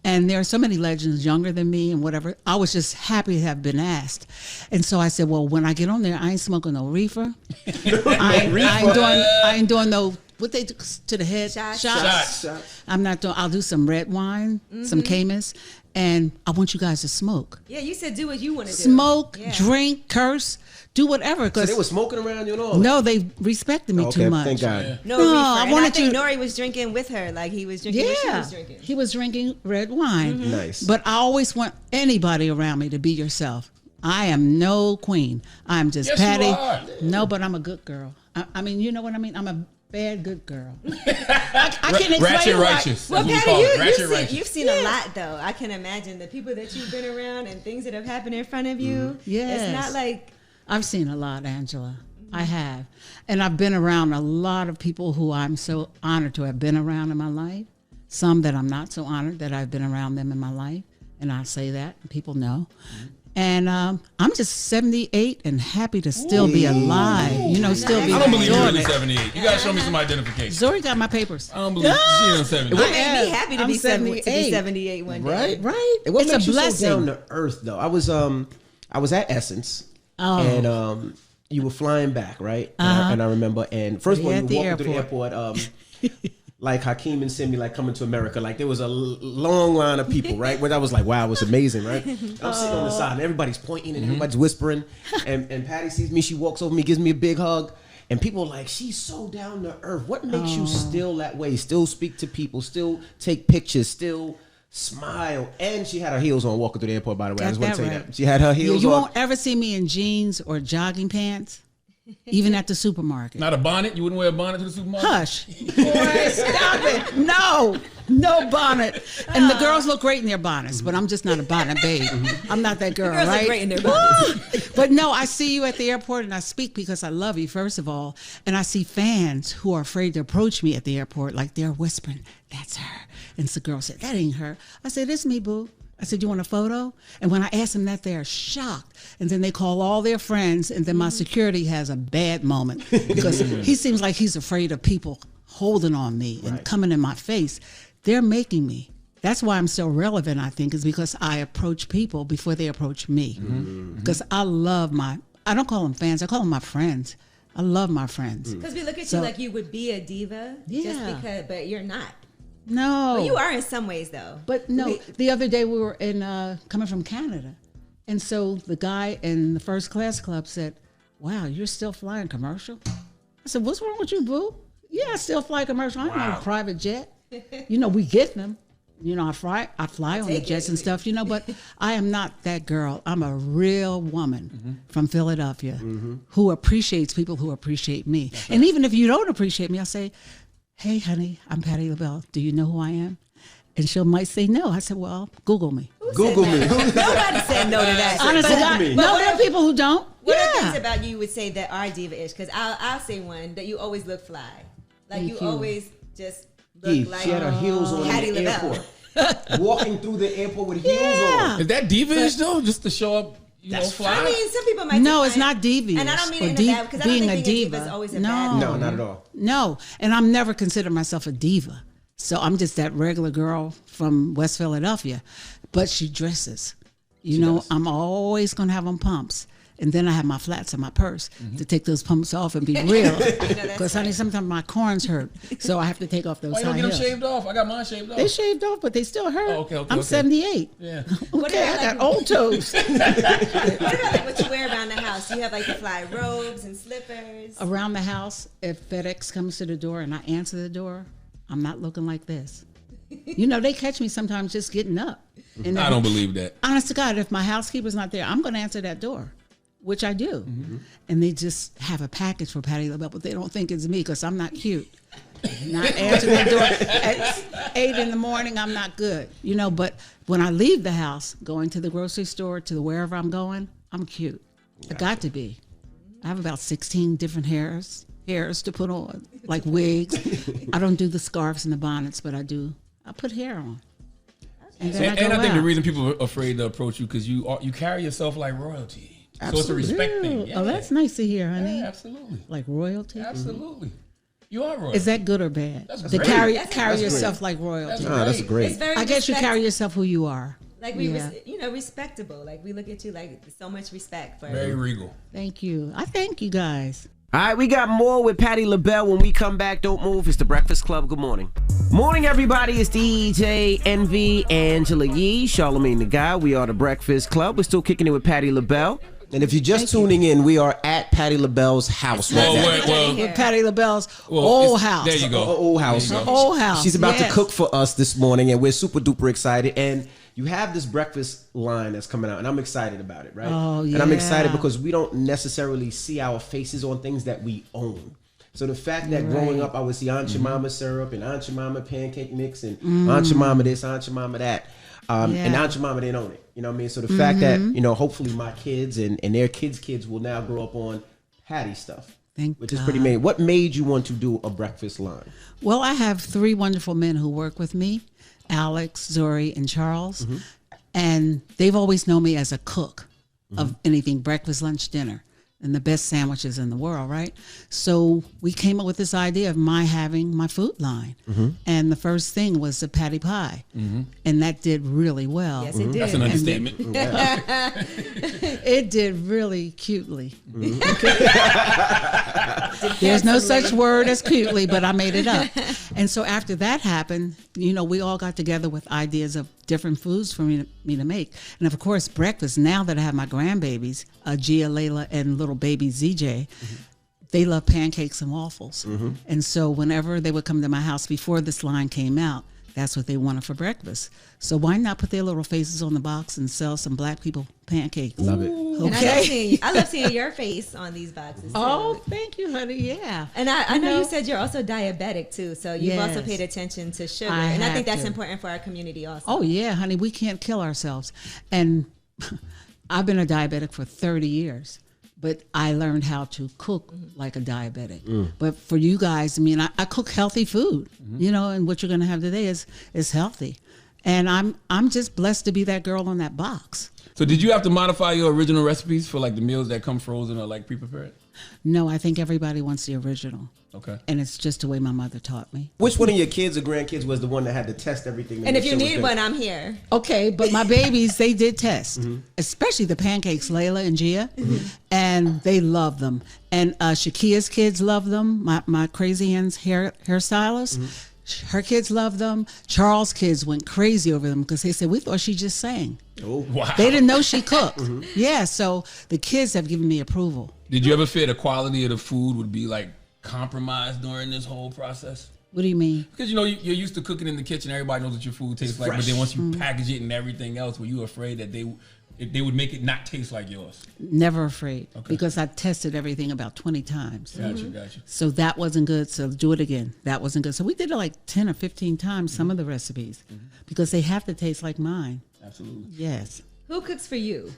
And there are so many legends younger than me and whatever. I was just happy to have been asked. And so I said, well, when I get on there, I ain't smoking no reefer. I ain't doing no, what they do to the head? Shots. I'm not doing, I'll do some red wine, some Camus, and I want you guys to smoke. Yeah, you said do what you want to do. Smoke, drink, curse, do whatever. So they were smoking around you and all? No, they respected me too much. Thank God. Yeah. No, I think Nori was drinking with her, like he was drinking what she was drinking. He was drinking red wine. Nice. But I always want anybody around me to be yourself. I am no queen. I'm just Patty. You are. No, but I'm a good girl. I mean, you know what I mean? I'm a bad good girl. I can explain Ratchet righteous. Well, That's Patty, you've seen a lot, though. I can imagine the people that you've been around and things that have happened in front of you. Yes. It's not like... I've seen a lot, Angela. I have. And I've been around a lot of people who I'm so honored to have been around in my life. Some that I'm not so honored that I've been around them in my life. And I say that, and people know. And I'm just 78 and happy to still be alive. You know, still be. I don't believe you're doing really it. 78. You gotta show me some identification. Zori got my papers. I don't believe she's on 78. I may be happy to I'm be 78 one day. Right. What It's makes a you blessing. so down to earth, though? I was at Essence, and you were flying back, right? And I remember, and first of all, you walked through the airport, like Hakeem and Simi, like Coming to America. Like there was a long line of people, right? Where I was like, wow, it was amazing, right? I'm sitting on the side, and everybody's pointing, and everybody's whispering, and Patty sees me, she walks over me, gives me a big hug. And people are like, she's so down to earth. What makes you still that way? Still speak to people, still take pictures, still smile. And she had her heels on walking through the airport, by the way. I just want to tell you that. She had her heels on. You won't ever see me in jeans or jogging pants, even at the supermarket. Not a bonnet? You wouldn't wear a bonnet to the supermarket? Hush. Boy, stop it. No bonnet. And the girls look great in their bonnets, but I'm just not a bonnet babe. I'm not that girl, girls right? look great in their bonnets. But no, I see you at the airport and I speak because I love you, first of all. And I see fans who are afraid to approach me at the airport, like they're whispering, that's her. And the girl said, that ain't her. I said, it's me, boo. I said, you want a photo? And when I asked them that, they're shocked. And then they call all their friends, and then my security has a bad moment because he seems like he's afraid of people holding on me and coming in my face. They're making me. That's why I'm so relevant, I think, is because I approach people before they approach me. Because I love I don't call them fans, I call them my friends. I love my friends. Because we look at you like you would be a diva, just because, but you're not. No. Well, you are in some ways, though. But no, the other day we were coming from Canada. And so the guy in the first class club said, wow, you're still flying commercial? I said, what's wrong with you, boo? Yeah, I still fly commercial. I ain't on a private jet. You know, we get them. You know, I fly on the jets and stuff, you know, but I am not that girl. I'm a real woman from Philadelphia who appreciates people who appreciate me. And even if you don't appreciate me, I'll say, hey, honey, I'm Patti LaBelle. Do you know who I am? And she might say no. I said, well, Google me. Google me. Nobody said no to that. Honestly, no, there are people who don't. What are things about you would say that are diva-ish? Because I'll say one, that you always look fly. Like Thank you you. always just look like she had her heels on Patti in the LaBelle. airport. Walking through the airport with heels on. Is that diva-ish, though? Just to show up, fly? I mean, some people might No, think it's not diva. And I don't mean it in a bad, because I don't think being a diva is always a bad thing. No, not at all. No, and I'm never considered myself a diva. So I'm just that regular girl from West Philadelphia. But she dresses. You know, I'm always going to have on pumps. And then I have my flats in my purse to take those pumps off and be real. Because, honey, sometimes my corns hurt. So I have to take off those Why you high don't get heels. them shaved off? I got mine shaved off. They shaved off, but they still hurt. Oh, okay, I'm 78. Yeah. Okay, I got old toes. What about like what you wear around the house? Do you have like the fly robes and slippers? Around the house, if FedEx comes to the door and I answer the door, I'm not looking like this. You know, they catch me sometimes just getting up. And I don't believe that. Honest to God, if my housekeeper's not there, I'm going to answer that door, which I do. And they just have a package for Patti LaBelle, but they don't think it's me because I'm not cute. And I answer that door at 8 in the morning, I'm not good. You know, but when I leave the house, going to the grocery store, to wherever I'm going, I'm cute. I got to be. I have about 16 different hairs to put on, like wigs. I don't do the scarves and the bonnets, but I put hair on. And I think the reason people are afraid to approach you because you carry yourself like royalty. Absolutely. So it's a respect thing. Yeah. Oh, that's nice to hear, honey. Yeah, absolutely. Like royalty? Absolutely. You are royalty. Is that good or bad? That's to great. carry yourself like royalty. That's great. I guess you carry yourself who you are. Like respectable. Like we look at you like so much respect for. Very regal. Thank you. I thank you guys. All right, we got more with Patti LaBelle when we come back. Don't move. It's the Breakfast Club. Good morning. Morning, everybody. It's DJ Envy, Angela Yee, Charlamagne the Guy. We are the Breakfast Club. We're still kicking it with Patti LaBelle. And if you're just tuning in, we are at Patti LaBelle's house right now. Patti LaBelle's old house. There you go. Old house. Old house. She's about to cook for us this morning, and we're super duper excited. And you have this breakfast line that's coming out, and I'm excited about it, right? Oh, yeah. And I'm excited because we don't necessarily see our faces on things that we own. So the fact that growing up, I would see Aunt Jemima syrup and Aunt Jemima pancake mix and Aunt Jemima this, Aunt Jemima that. And Aunt Jemima didn't own it. You know what I mean? So the fact that, hopefully my kids and their kids will now grow up on Patti stuff. Which is pretty amazing. What made you want to do a breakfast line? Well, I have 3 wonderful men who work with me, Alex, Zori, and Charles. And they've always known me as a cook of anything, breakfast, lunch, dinner, and the best sandwiches in the world, right? So we came up with this idea of my having my food line. And the first thing was the Patti Pie. And that did really well. Yes, it did. That's an understatement. It did really cutely. There's no such word as cutely, but I made it up. And so after that happened, we all got together with ideas of different foods for me to make. And of course, breakfast, now that I have my grandbabies, Gia, Layla, and little baby ZJ, they love pancakes and waffles. And so whenever they would come to my house before this line came out, that's what they wanted for breakfast. So why not put their little faces on the box and sell some black people pancakes? Love it. Okay. And I love seeing your face on these boxes too. Oh, thank you, honey. Yeah. And I know you said you're also diabetic too, so you've also paid attention to sugar. And I think that's important for our community also. Oh yeah, honey, we can't kill ourselves. And I've been a diabetic for 30 years. But I learned how to cook like a diabetic. But for you guys, I mean, I cook healthy food, and what you're going to have today is healthy. And I'm just blessed to be that girl on that box. So did you have to modify your original recipes for like the meals that come frozen or like pre-prepared? No, I think everybody wants the original. Okay. And it's just the way my mother taught me. Which one of your kids or grandkids was the one that had to test everything? And if you need one, I'm here. Okay, but my babies, they did test, especially the pancakes, Layla and Gia, and they love them. And Shakia's kids love them. My Crazy Ann's hairstylist, her kids love them. Charles' kids went crazy over them because they said, we thought she just sang. Oh, wow. They didn't know she cooked. Yeah, so the kids have given me approval. Did you ever fear the quality of the food would be like compromised during this whole process? What do you mean? Because you're used to cooking in the kitchen, everybody knows what your food tastes like, but then once you package it and everything else, were you afraid that they would make it not taste like yours? Never afraid, because I tested everything about 20 times. Gotcha. So that wasn't good, so do it again. That wasn't good. So we did it like 10 or 15 times, some of the recipes, because they have to taste like mine. Absolutely. Yes. Who cooks for you?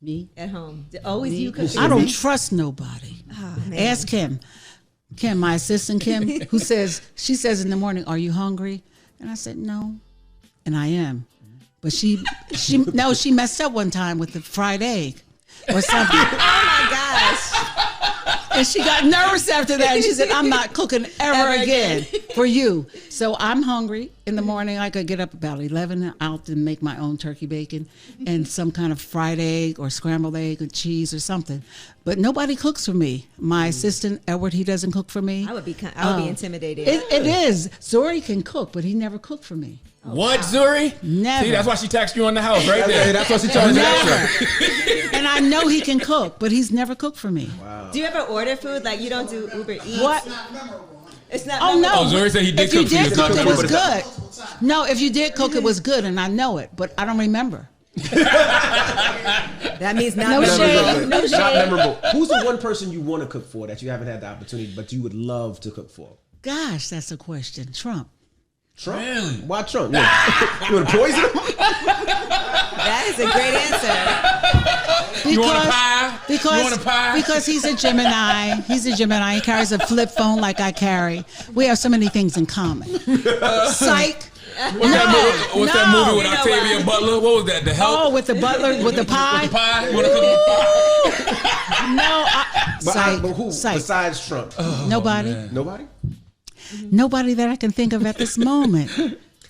Me. At home. Always you cook. I don't trust nobody. Oh, ask Kim. Kim, my assistant Kim, she says in the morning, are you hungry? And I said, no. And I am. But she messed up one time with the fried egg or something. Oh my gosh. And she got nervous after that. And she said, I'm not cooking ever again for you. So I'm hungry. In the morning, I could get up about 11 out and make my own turkey bacon and some kind of fried egg or scrambled egg with cheese or something. But nobody cooks for me. My assistant, Edward, he doesn't cook for me. I would be intimidated. It is. Zori can cook, but he never cooked for me. Oh, what, wow. Zuri? Never. See, that's why she taxed you on the house right there. That's why she charged extra. And I know he can cook, but he's never cooked for me. Wow. Do you ever order food? Like you don't do Uber Eats? What? It's not. Oh, no. Oh, Zuri said he did cook for you. If you did cook, it was good. No, if you did cook, it was good, and I know it, but I don't remember. That means not No shade. No Not shade. memorable. Who's the one person you want to cook for that you haven't had the opportunity, but you would love to cook for? Gosh, that's a question. Trump. Trump? Really? Why Trump? You want to poison him? That is a great answer. You want a pie? Because, you want a pie? Because he's a Gemini. He's a Gemini. He carries a flip phone like I carry. We have so many things in common. Psych. What's that movie with Octavia Butler? What was that? The Help? Oh, with the butler, with the pie? With the pie? You want to cook No. But who Psych. besides Trump? Nobody. man. Nobody? Nobody that I can think of at this moment.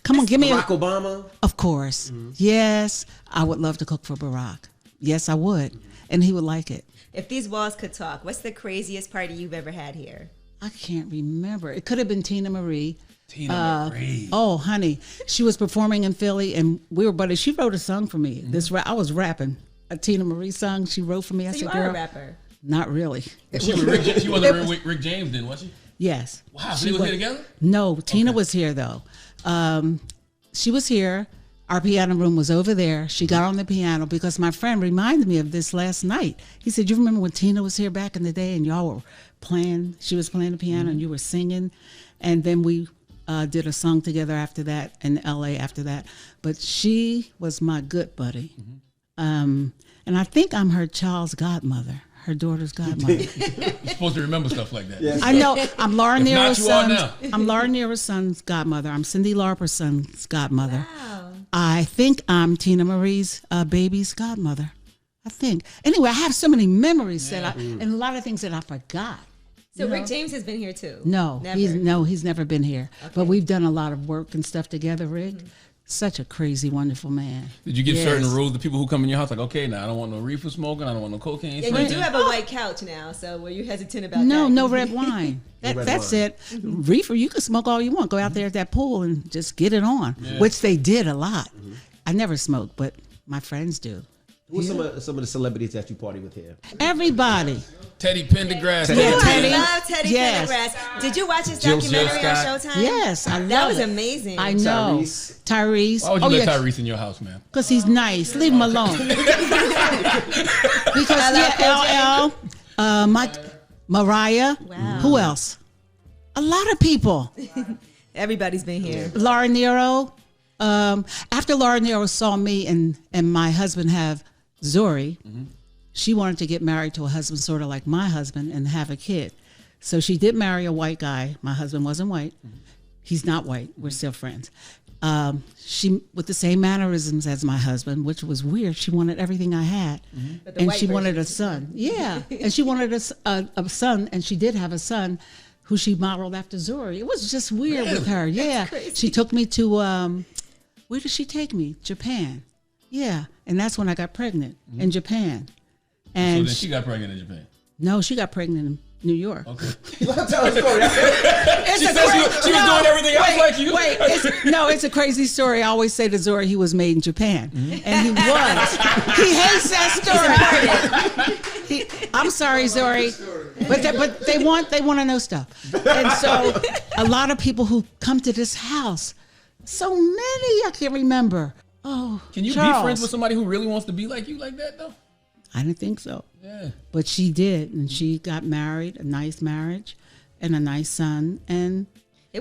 Come on, give me Barack Obama? Of course. Yes, I would love to cook for Barack. Yes, I would. And he would like it. If these walls could talk, what's the craziest party you've ever had here? I can't remember. It could have been Tina Marie. Tina Marie. Oh, honey. She was performing in Philly and we were buddies. She wrote a song for me. I was rapping a Tina Marie song she wrote for me. I So said, you are girl, a rapper. not really. She wasn't with Rick James then, was she? Yes. Wow, so they was here together? No, Tina was here though. She was here. Our piano room was over there. She got on the piano because my friend reminded me of this last night. He said, you remember when Tina was here back in the day and y'all were playing, she was playing the piano and you were singing? And then we did a song together after that in LA after that. But she was my good buddy. And I think I'm her child's godmother. Her daughter's godmother. You're supposed to remember stuff like that. Yes. I know. I'm Laura If not, Nero's you are son's. now. I'm Laura Nero's son's godmother. I'm Cindy Lauper's son's godmother. Wow. I think I'm Tina Marie's baby's godmother. I think. Anyway, I have so many memories and a lot of things that I forgot. So Rick James has been here too? No, Never. he's never been here. Okay. But we've done a lot of work and stuff together, Rick. Such a crazy, wonderful man. Did you give Yes. certain rules to people who come in your house? Like, okay, now I don't want no reefer smoking. I don't want no cocaine Yeah, you smoking. do have a white couch now, so were you hesitant about No, that? no red wine. That's it. Reefer, you can smoke all you want. Go out there at that pool and just get it on, which they did a lot. I never smoked, but my friends do. Who's some of the celebrities that you party with here? Everybody. Teddy Pendergrass. Yeah, I love Teddy Yes. Pendergrass. Did you watch his Jill documentary on Scott. Showtime? Yes, I love That was it. amazing. I know. Tyrese. Why would you let Tyrese in your house, man? Because he's nice. Leave him alone. Because LL, Mariah. Wow. Who else? A lot of people. Everybody's been here. Laura Nero. After Laura Nero saw me and my husband have Zori, she wanted to get married to a husband sort of like my husband and have a kid. So she did marry a white guy. My husband wasn't white. He's not white. We're still friends. She with the same mannerisms as my husband, which was weird. She wanted everything I had, and she wanted a son. Yeah, and she wanted a son, and she did have a son, who she modeled after Zori. It was just weird with her. Yeah, she took me to where did she take me? Japan. Yeah, and that's when I got pregnant in Japan. And So then she got pregnant in Japan. No, she got pregnant in New York. Okay. Tell a story. She said she was doing everything else like you. Wait, it's a crazy story. I always say to Zori he was made in Japan. And he was. He hates that story. I'm sorry, Zori. But they want to know stuff. And so a lot of people who come to this house, so many I can't remember. Oh, Can you Charles. be friends with somebody who really wants to be like you like that, though? I didn't think so. Yeah. But she did, and she got married, a nice marriage, and a nice son, and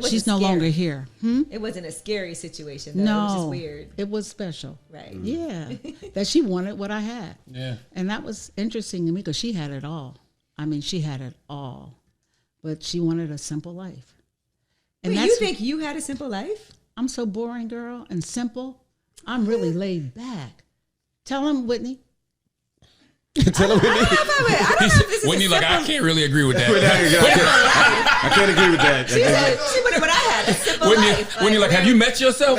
she's no longer here. It wasn't a scary situation, though. No, It was just weird. It was special. Right. Yeah, that she wanted what I had. Yeah. And that was interesting to me because she had it all. I mean, she had it all, but she wanted a simple life. And Wait, you think you had a simple life? I'm so boring, girl, and simple. I'm really laid back. Tell him, Whitney. Tell him, Whitney. Whitney, like, I can't really agree with that. I can't agree with that. She said she wanted what I had, a simple life. Whitney, like, have you met yourself?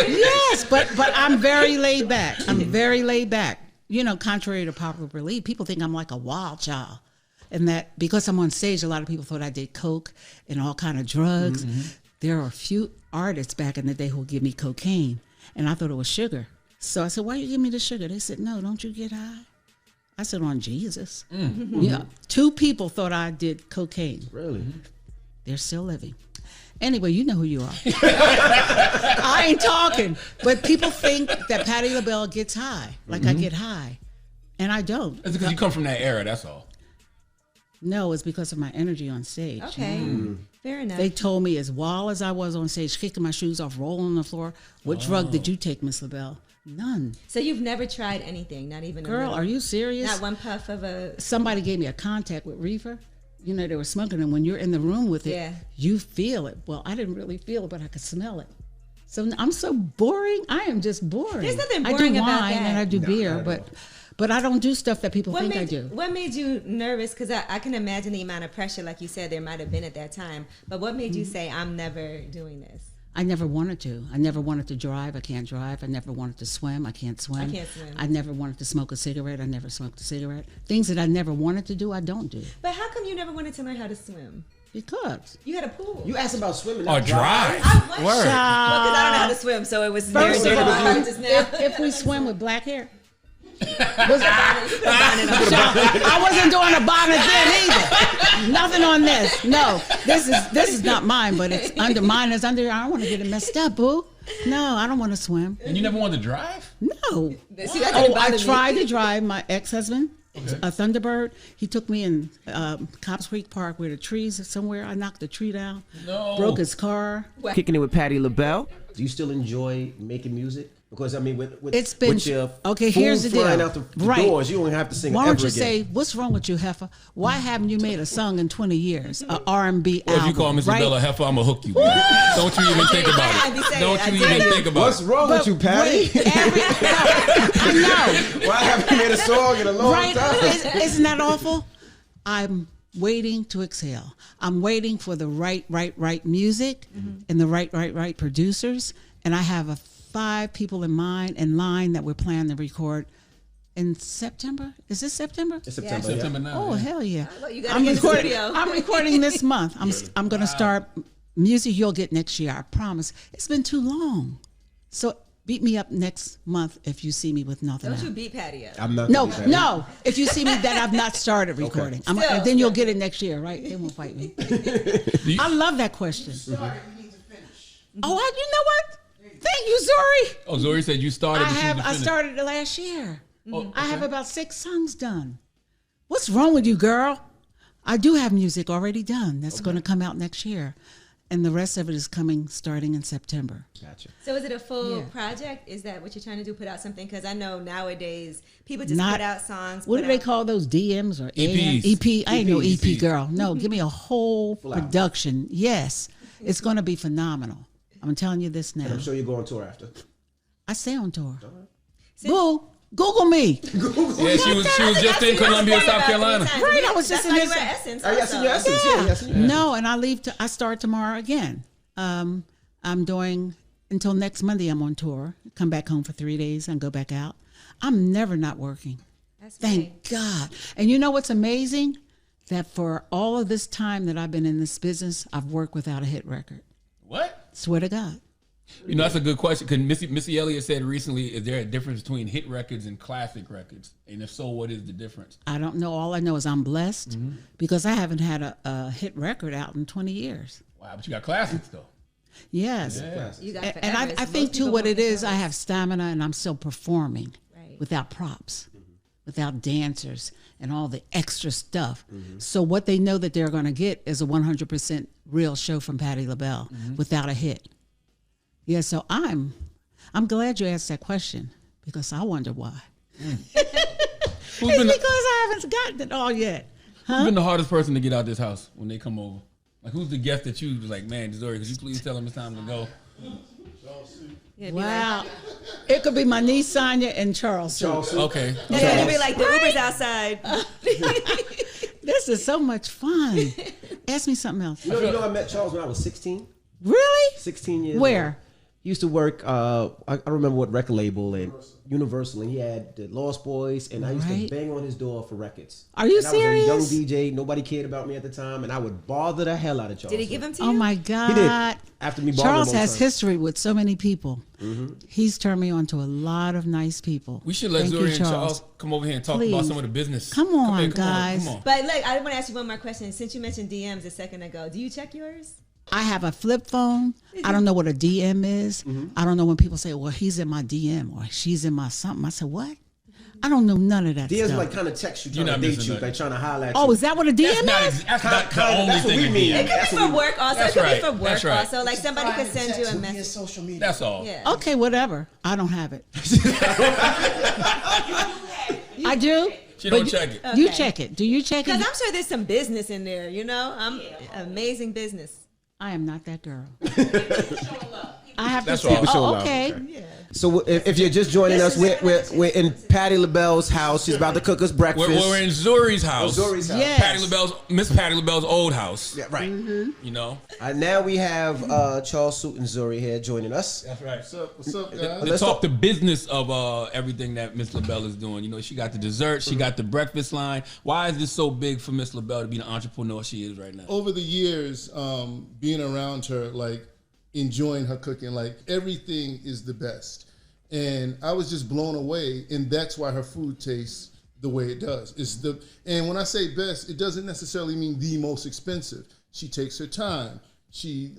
Yes, but I'm very laid back. I'm very laid back. You know, contrary to popular belief, people think I'm like a wild child. And that because I'm on stage, a lot of people thought I did coke and all kind of drugs. There are a few artists back in the day who would give me cocaine, and I thought it was sugar. So I said, why you give me the sugar? They said, no, don't you get high? I said, on Jesus. Yeah, 2 people thought I did cocaine. Really? They're still living. Anyway, you know who you are. I ain't talking. But people think that Patti LaBelle gets high, like I get high. And I don't. It's because you come from that era, that's all. No, it's because of my energy on stage. Okay, fair enough. They told me as wild as I was on stage, kicking my shoes off, rolling on the floor, what drug did you take, Miss LaBelle? None. So you've never tried anything, not even Girl, are you serious? Not one puff of a... Somebody gave me a contact with reefer. You know, they were smoking, and when you're in the room with it, you feel it. Well, I didn't really feel it, but I could smell it. So I'm so boring. I am just boring. There's nothing boring about that. I do wine and I do beer, but I don't do stuff that people think I do. What made you nervous? Because I can imagine the amount of pressure, like you said, there might have been at that time. But what made you say, I'm never doing this? I never wanted to. I never wanted to drive. I can't drive. I never wanted to swim. I can't swim. I can't swim. I never wanted to smoke a cigarette. I never smoked a cigarette. Things that I never wanted to do, I don't do. But how come you never wanted to learn how to swim? Because you had a pool. You asked about swimming. Or drive. Well, because I don't know how to swim, so it was very different. If we swim with black hair. I wasn't doing a bonnet then either. Nothing on this. No, this is not mine, but it's under mine. Is under. I don't want to get it messed up, boo. No, I don't want to swim. And you never wanted to drive? No. I tried to drive. My ex-husband, a Thunderbird. He took me in Cops Creek Park where the trees somewhere. I knocked the tree down. No. Broke his car. Kicking it with Patti LaBelle. Do you still enjoy making music? Because I mean, with it's been with your okay. Here's the deal. Flying out the doors, you don't have to sing. Why don't you again. say, "What's wrong with you, heifer? Why haven't you made a song in 20 years, a R&B album?" If you call Miss LaBelle a heifer, I'm gonna hook you. Don't you even think about it. Don't you even think about it. What's wrong with you, Patti? I know. Why haven't you made a song in a long time? Isn't that awful? I'm waiting to exhale. I'm waiting for the right music and the right producers, and I have 5 people in line that we're planning to record in September. Is this September? It's September. Yeah. September 9. Oh, hell yeah. You gotta get in the studio. I'm recording this month. I'm going to start music you'll get next year. I promise. It's been too long. So beat me up next month if you see me with nothing Don't out. you beat Patti up. I'm not. No. If you see me that I've not started recording, Okay. then you'll get it next year, right? They won't fight me. I love that question. You need to finish. Oh, you know what? Thank you, Zori. Oh, Zori said you started. I started the last year. Oh, okay. I have about 6 songs done. What's wrong with you, girl? I do have music already done. That's going to come out next year. And the rest of it is coming starting in September. Gotcha. So is it a full project? Is that what you're trying to do, put out something? Because I know nowadays people just put out songs. What do they call those, DMs or EPs? EP? I ain't no EP girl. No, give me a whole production. Yes, it's going to be phenomenal. I'm telling you this now. And I'm sure you go on tour after. I stay on tour. Boo, Google me. Yeah, she was just in Columbia, South Carolina. Right, I was just in your Essence. No, and I start tomorrow again. I'm doing until next Monday. I'm on tour. Come back home for 3 days and go back out. I'm never not working. Thank God. And you know what's amazing? That for all of this time that I've been in this business, I've worked without a hit record. What? Swear to God. You know, that's a good question. Because Missy Elliott said recently, is there a difference between hit records and classic records? And if so, what is the difference? I don't know. All I know is I'm blessed because I haven't had a hit record out in 20 years. Wow, but you got classics, though. Yes. Yeah. And I think, too, what it is, I have stamina and I'm still performing without props, without dancers and all the extra stuff. So what they know that they're going to get is a 100% real show from Patti LaBelle without a hit. Yeah, so I'm glad you asked that question because I wonder why. It's because I haven't gotten it all yet. Who's been the hardest person to get out this house when they come over? Like, who's the guest that you was like, man, Zori, could you please tell him it's time to go? Wow. It could be my niece Sonia and Charles. Okay. Yeah, you'd be like, the Uber's outside. This is so much fun. Ask me something else. You know, I met Charles when I was 16. Really? 16 years Where? old. He used to work, I don't remember what record label, and Universal, and he had the Lost Boys, and I used to bang on his door for records. Are you and serious? I was a young DJ. Nobody cared about me at the time, and I would bother the hell out of Charles. Did he give them to you? Oh, my God. He did. After me bothering Charles him has time. history with so many people. He's turned me on to a lot of nice people. We should let Thank Zori you, and Charles come over here and talk about some of the business. Come on, here, guys. Come on. But look, I want to ask you one more question. Since you mentioned DMs a second ago, do you check yours? I have a flip phone. I don't know what a DM is. I don't know when people say, well, he's in my DM or she's in my something. I said, what? I don't know none of that DM's stuff. like kind of text you, trying to date you, like trying to holler at you. Oh, is that what a DM is? That's not the only thing we mean. It could be for work also. That's It could right. be for work That's right. also. Like somebody could send you a message. Social media. That's all. Yeah. Okay, whatever. I don't have it. I do. She don't check it. You check it. Do you check it? Because I'm sure there's some business in there, you know? Amazing business. I am not that girl. I have That's to say, all. okay. So if you're just joining us, we're in Patti LaBelle's house. She's about to cook us breakfast. We're in Zuri's house. Zuri's house. Yes. Miss Patti LaBelle's old house. Yeah, right. You know. Now we have Charles Suit and Zuri here joining us. That's right. What's up, guys? To talk the business of everything that Miss LaBelle is doing. You know, she got the dessert, she got the breakfast line. Why is this so big for Miss LaBelle to be the entrepreneur she is right now? Over the years, being around her, like enjoying her cooking, like everything is the best. And I was just blown away, and that's why her food tastes the way it does. And when I say best, it doesn't necessarily mean the most expensive. She takes her time. She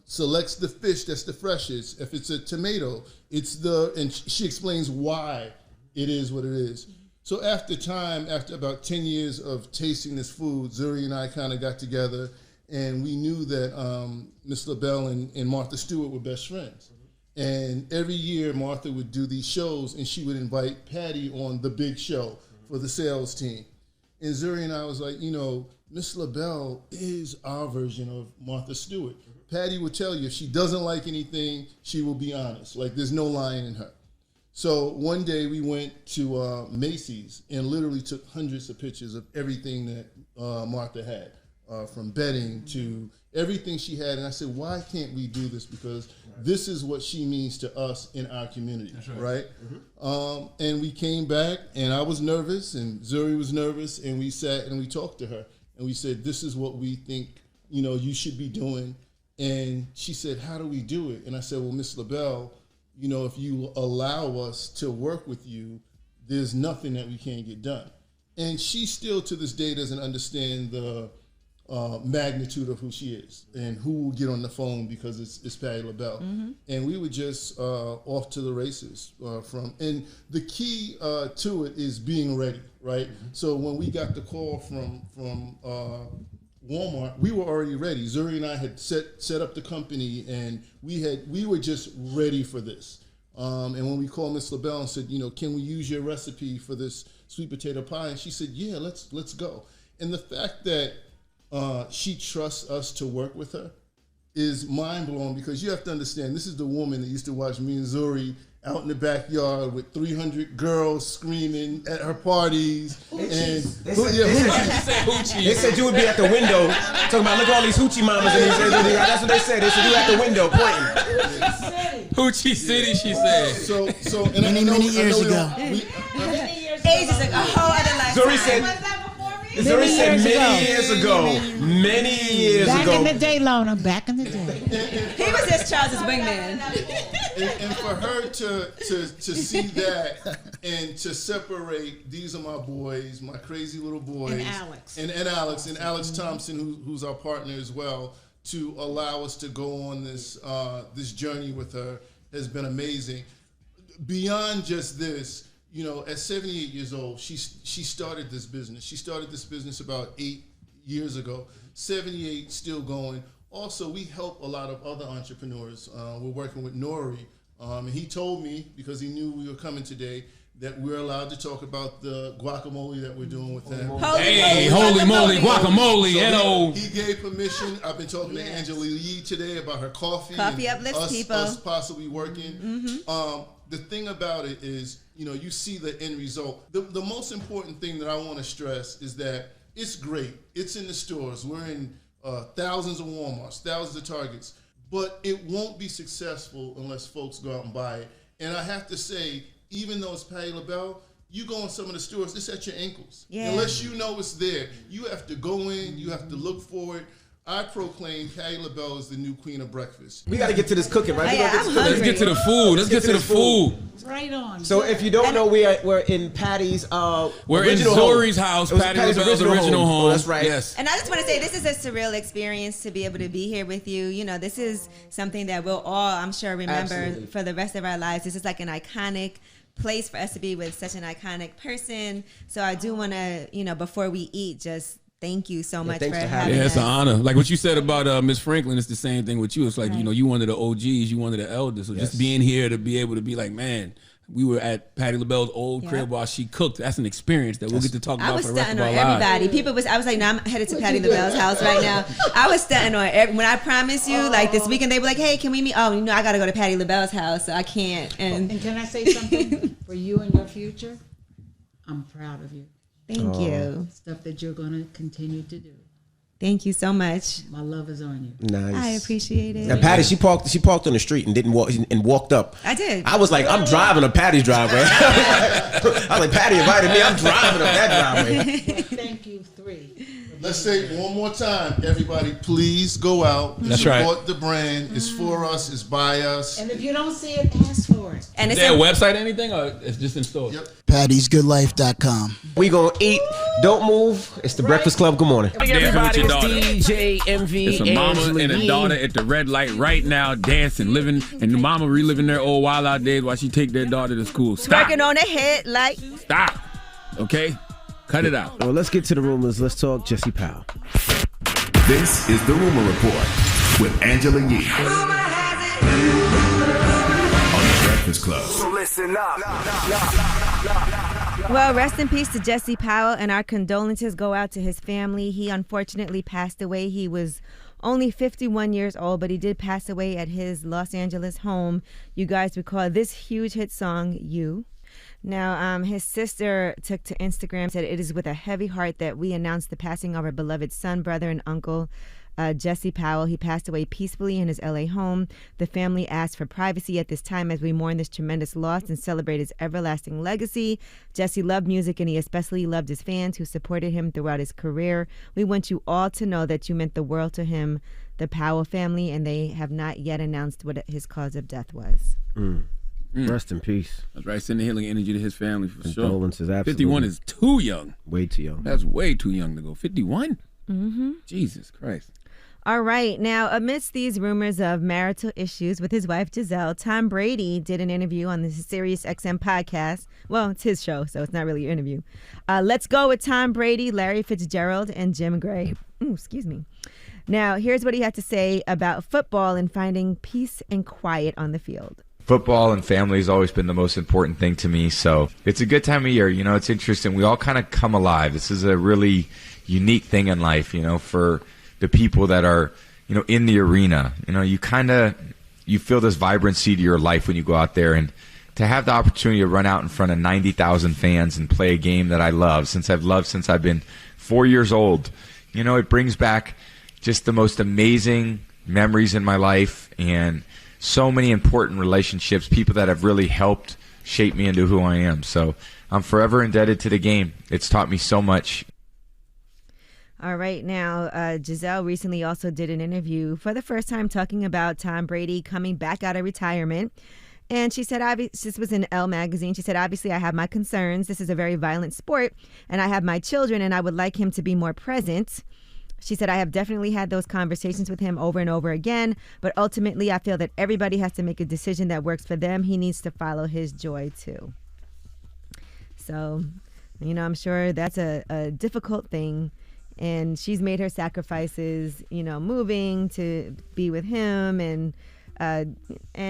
selects the fish that's the freshest. If it's a tomato, and she explains why it is what it is. So after about 10 years of tasting this food, Zuri and I kind of got together, and we knew that Miss LaBelle and Martha Stewart were best friends. And every year Martha would do these shows, and she would invite Patti on the big show for the sales team. And Zuri and I was like, Miss LaBelle is our version of Martha Stewart. Patti would tell you if she doesn't like anything, she will be honest. Like there's no lying in her. So one day we went to Macy's and literally took hundreds of pictures of everything that Martha had, from bedding to everything she had. And I said, why can't we do this? Because this is what she means to us in our community, right? And we came back, and I was nervous, and Zuri was nervous, and we sat and we talked to her, and we said, this is what we think, you should be doing. And she said, how do we do it? And I said, well, Miss LaBelle, if you allow us to work with you, there's nothing that we can't get done. And she still to this day doesn't understand the magnitude of who she is and who will get on the phone because it's Patti LaBelle. And we were just off to the races and the key to it is being ready, right? So when we got the call from Walmart, we were already ready. Zuri and I had set up the company, and we were just ready for this. And when we called Miss LaBelle and said, can we use your recipe for this sweet potato pie? And she said, yeah, let's go. And the fact that she trusts us to work with her is mind-blowing, because you have to understand, this is the woman that used to watch me and Zuri out in the backyard with 300 girls screaming at her parties. They said you would be at the window talking about, look at all these hoochie mamas. And that's what they said. They said you at the window pointing. Hoochie City, she said. So many years ago. Ages ago. A whole other lifetime. Zuri said many years ago. Back in the day, Lona. Back in the day. He was just Charles's wingman. And for her to see that and to separate, these are my boys, my crazy little boys. And Alex Thompson, who's our partner as well, to allow us to go on this journey with her has been amazing. Beyond just this, at 78 years old, she started this business. She started this business about 8 years ago. 78, still going. Also, we help a lot of other entrepreneurs. We're working with Nori. And he told me, because he knew we were coming today, that we're allowed to talk about the guacamole that we're doing with them. Holy moly, guacamole. So he gave permission. I've been talking to Angela Yee today about her coffee. Coffee uplifts people. Us possibly working. The thing about it is, you see the end result. The most important thing that I want to stress is that it's great. It's in the stores. We're in thousands of Walmarts, thousands of Targets. But it won't be successful unless folks go out and buy it. And I have to say, even though it's Patti LaBelle, you go in some of the stores, it's at your ankles. Yeah. Unless you know it's there. You have to go in, you have to look for it. I proclaim Patti LaBelle is the new queen of breakfast. We got to get to this cooking, right? I'm hungry. Let's get to the food. Right on. So if you don't know, we're in Patty's we're in Zori's house, Patti LaBelle's original home. Oh, that's right. Yes. And I just want to say, this is a surreal experience to be able to be here with you. You know, this is something that we'll all, I'm sure, remember for the rest of our lives. This is like an iconic place for us to be with such an iconic person. So I do want to, you know, before we eat, just thank you so much for having us. Yeah, it's an honor. Like what you said about Miss Franklin, it's the same thing with you. It's like, you know, you one of the OGs, you one of the elders. So just being here to be able to be like, man, we were at Patti LaBelle's old crib while she cooked. That's an experience that we'll get to talk about for the rest of our lives. I was stunting on everybody. I was like, no, I'm headed to Patti LaBelle's house right now. I was stunting on when I promised you, like this weekend, they were like, hey, can we meet? Oh, you know, I got to go to Patti LaBelle's house, so I can't. And can I say something for you and your future? I'm proud of you. Thank you. Stuff that you're going to continue to do. Thank you so much. My love is on you. Nice. I appreciate it. Now, Patty, she parked on the street and didn't walk and walked up. I did. I was like, I'm driving up Patty's driveway. I was like, Patty invited me. I'm driving up that driveway. Thank you, 3. Let's say it one more time, everybody. Please go out. That's support the brand. It's for us. It's by us. And if you don't see it, ask for it. And is there a website or anything, or it's just in stores? Yep. Patty'sGoodLife.com. We gonna eat. Don't move. It's the Breakfast Club. Good morning. Dancing with your daughter. DJ MV. It's a mama and a daughter at the red light right now, dancing, living, and the mama reliving their old wild out days while she take their daughter to school. Stop. Working on a hit like. Stop. Okay? Cut it out. Well, let's get to the rumors. Let's talk Jesse Powell. This is the Rumor Report with Angela Yee on the Breakfast Club. So listen up. Well, rest in peace to Jesse Powell, and our condolences go out to his family. He unfortunately passed away. He was only 51 years old, but he did pass away at his Los Angeles home. You guys recall this huge hit song, You. Now, his sister took to Instagram, said, it is with a heavy heart that we announce the passing of our beloved son, brother, and uncle, Jesse Powell. He passed away peacefully in his LA home. The family asked for privacy at this time as we mourn this tremendous loss and celebrate his everlasting legacy. Jesse loved music, and he especially loved his fans who supported him throughout his career. We want you all to know that you meant the world to him, the Powell family, and they have not yet announced what his cause of death was. Rest in peace. That's right. Sending healing energy to his family for sure. Condolences, absolutely. 51 is too young. Way too young. That's way too young to go. 51? Mm-hmm. Jesus Christ. All right. Now, amidst these rumors of marital issues with his wife, Giselle, Tom Brady did an interview on the Sirius XM podcast. Well, it's his show, so it's not really an interview. Let's go with Tom Brady, Larry Fitzgerald, and Jim Gray. Excuse me. Now, here's what he had to say about football and finding peace and quiet on the field. Football and family has always been the most important thing to me, so it's a good time of year. You know, it's interesting. We all kind of come alive. This is a really unique thing in life, you know, for the people that are, you know, in the arena. You know, you feel this vibrancy to your life when you go out there, and to have the opportunity to run out in front of 90,000 fans and play a game that I love, since I've been 4 years old. You know, it brings back just the most amazing memories in my life, and so many important relationships, people that have really helped shape me into who I am. So I'm forever indebted to the game. It's taught me so much. All right. Now, Giselle recently also did an interview for the first time talking about Tom Brady coming back out of retirement. And she said, this was in Elle magazine. She said, obviously, I have my concerns. This is a very violent sport, and I have my children, and I would like him to be more present. She said, I have definitely had those conversations with him over and over again, but ultimately I feel that everybody has to make a decision that works for them. He needs to follow his joy too. So, you know, I'm sure that's a difficult thing. And she's made her sacrifices, you know, moving to be with him, and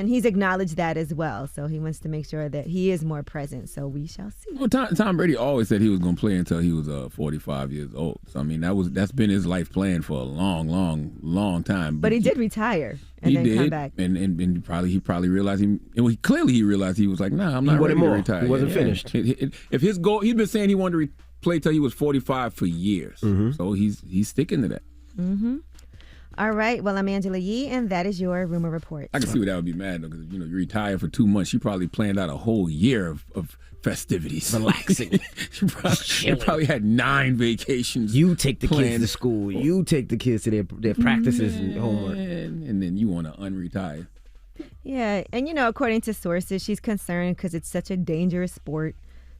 he's acknowledged that as well. So he wants to make sure that he is more present. So we shall see. Well, Tom Brady always said he was going to play until he was 45 years old. So I mean, that's been his life plan for a long time. But he did retire and then come back. And he probably realized he realized he was like, nah, I'm not ready to retire. He wasn't finished. If his goal, he'd been saying he wanted to play till he was 45 for years. Mm-hmm. So he's sticking to that. Mm-hmm. All right. Well, I'm Angela Yee, and that is your rumor report. I can see where that would be mad, though, because, you know, you retire for 2 months. She probably planned out a whole year of festivities. Relaxing. She probably had 9 vacations. You take the kids to school. You take the kids to their practices and homework. And then you want to unretire. Yeah, and according to sources, she's concerned because it's such a dangerous sport,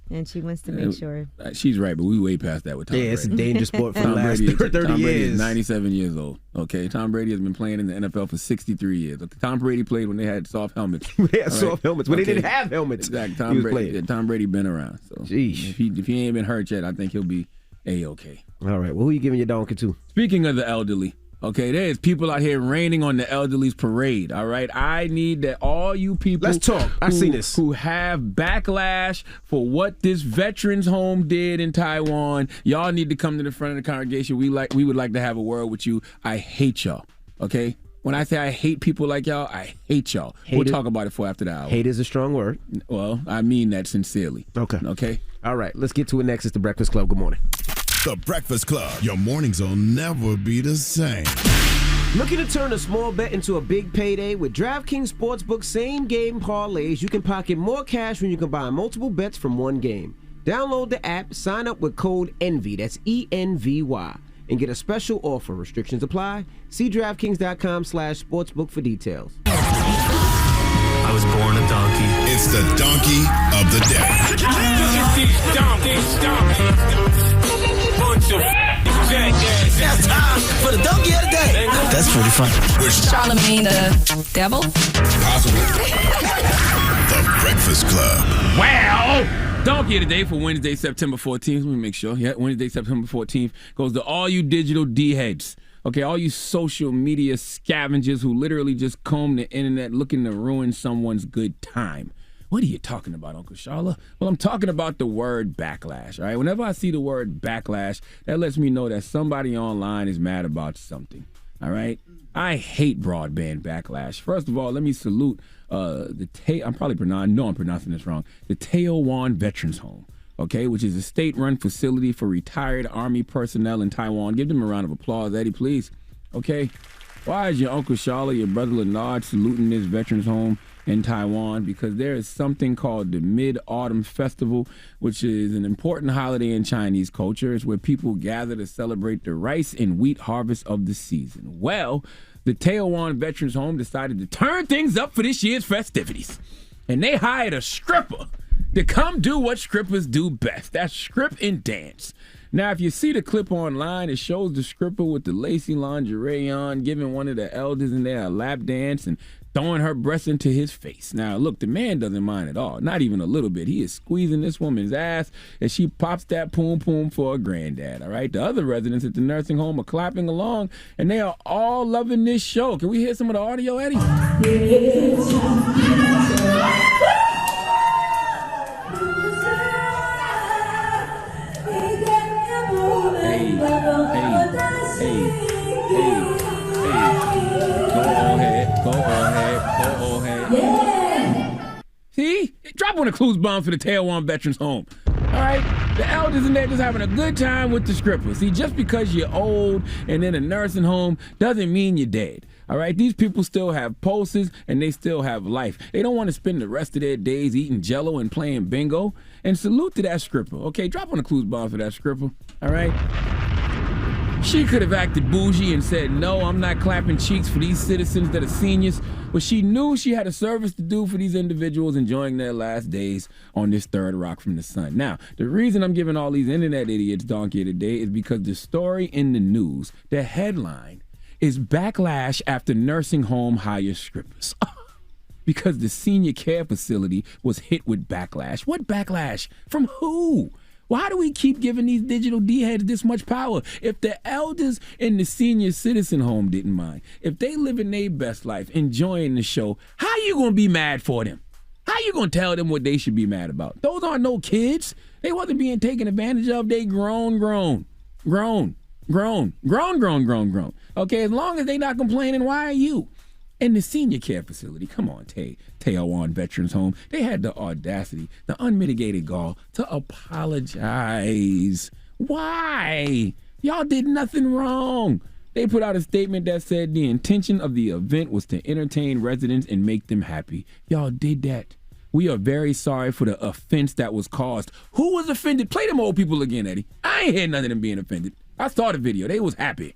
and she wants to make sure. She's right, but we way past that with Tom Brady. Yeah, it's a dangerous sport for the Tom last Brady, 30 Tom Brady years. is 97 years old. Okay, Tom Brady has been playing in the NFL for 63 years. Okay, Tom Brady played when they had soft helmets. They had soft helmets when they didn't have helmets. Exactly. Tom Brady been around. So Jeez. If he ain't been hurt yet, I think he'll be A-okay. All right. Well, who you giving your donkey to? Speaking of the elderly, okay, there's people out here raining on the elderly's parade, all right? I need that all you people Let's talk. I've seen this. Who have backlash for what this veterans home did in Taiwan, y'all need to come to the front of the congregation. We would like to have a word with you. I hate y'all, okay? When I say I hate people like y'all, I hate y'all. We'll talk about it for after the hour. Hate is a strong word. Well, I mean that sincerely. Okay? All right. Let's get to it next. It's The Breakfast Club. Good morning. The Breakfast Club. Your mornings will never be the same. Looking to turn a small bet into a big payday? With DraftKings Sportsbook same-game parlays, you can pocket more cash when you combine multiple bets from one game. Download the app, sign up with code ENVY, that's ENVY, and get a special offer. Restrictions apply. See DraftKings.com/sportsbook for details. I was born a donkey. It's the donkey of the day. That's time for the donkey of the day. That's pretty funny. Charlamagne the devil? Possibly. The Breakfast Club. Well, donkey of the day for Wednesday, September 14th. Let me make sure. Yeah, Wednesday, September 14th goes to all you digital D-heads. Okay, all you social media scavengers who literally just comb the internet looking to ruin someone's good time. What are you talking about, Uncle Sharla? Well, I'm talking about the word backlash, all right? Whenever I see the word backlash, that lets me know that somebody online is mad about something, all right? I hate broadband backlash. First of all, let me salute I'm pronouncing this wrong, the Taiwan Veterans Home, okay, which is a state-run facility for retired Army personnel in Taiwan. Give them a round of applause, Eddie, please. Okay, why is your Uncle Sharla, your brother Leonard, saluting this Veterans Home in Taiwan? Because there is something called the Mid-Autumn Festival, which is an important holiday in Chinese culture. It's where people gather to celebrate the rice and wheat harvest of the season. Well, the Taiwan Veterans Home decided to turn things up for this year's festivities. And they hired a stripper to come do what strippers do best. That's strip and dance. Now, if you see the clip online, it shows the stripper with the lacy lingerie on, giving one of the elders in there a lap dance and throwing her breast into his face. Now, look, the man doesn't mind at all. Not even a little bit. He is squeezing this woman's ass as she pops that poom-poom for her granddad, all right? The other residents at the nursing home are clapping along, and they are all loving this show. Can we hear some of the audio, Eddie? Go ahead. See? Drop on a clues bomb for the Taiwan Veterans Home. All right? The elders in there just having a good time with the stripper. See, just because you're old and in a nursing home doesn't mean you're dead. All right? These people still have pulses and they still have life. They don't want to spend the rest of their days eating Jell-O and playing bingo. And salute to that stripper. Okay, drop on a clues bomb for that stripper. All right? She could have acted bougie and said, no, I'm not clapping cheeks for these citizens that are seniors. But she knew she had a service to do for these individuals enjoying their last days on this third rock from the sun. Now, the reason I'm giving all these internet idiots donkey today is because the story in the news, the headline, is backlash after nursing home hires strippers. Because the senior care facility was hit with backlash. What backlash? From who? Why do we keep giving these digital D-heads this much power? If the elders in the senior citizen home didn't mind, if they living their best life, enjoying the show, how you going to be mad for them? How you going to tell them what they should be mad about? Those aren't no kids. They wasn't being taken advantage of. They grown. Okay, as long as they not complaining, why are you? And the senior care facility, come on, Taiwan Veterans Home, they had the audacity, the unmitigated gall to apologize. Why? Y'all did nothing wrong. They put out a statement that said the intention of the event was to entertain residents and make them happy. Y'all did that. We are very sorry for the offense that was caused. Who was offended? Play them old people again, Eddie. I ain't heard none of them being offended. I saw the video. They was happy.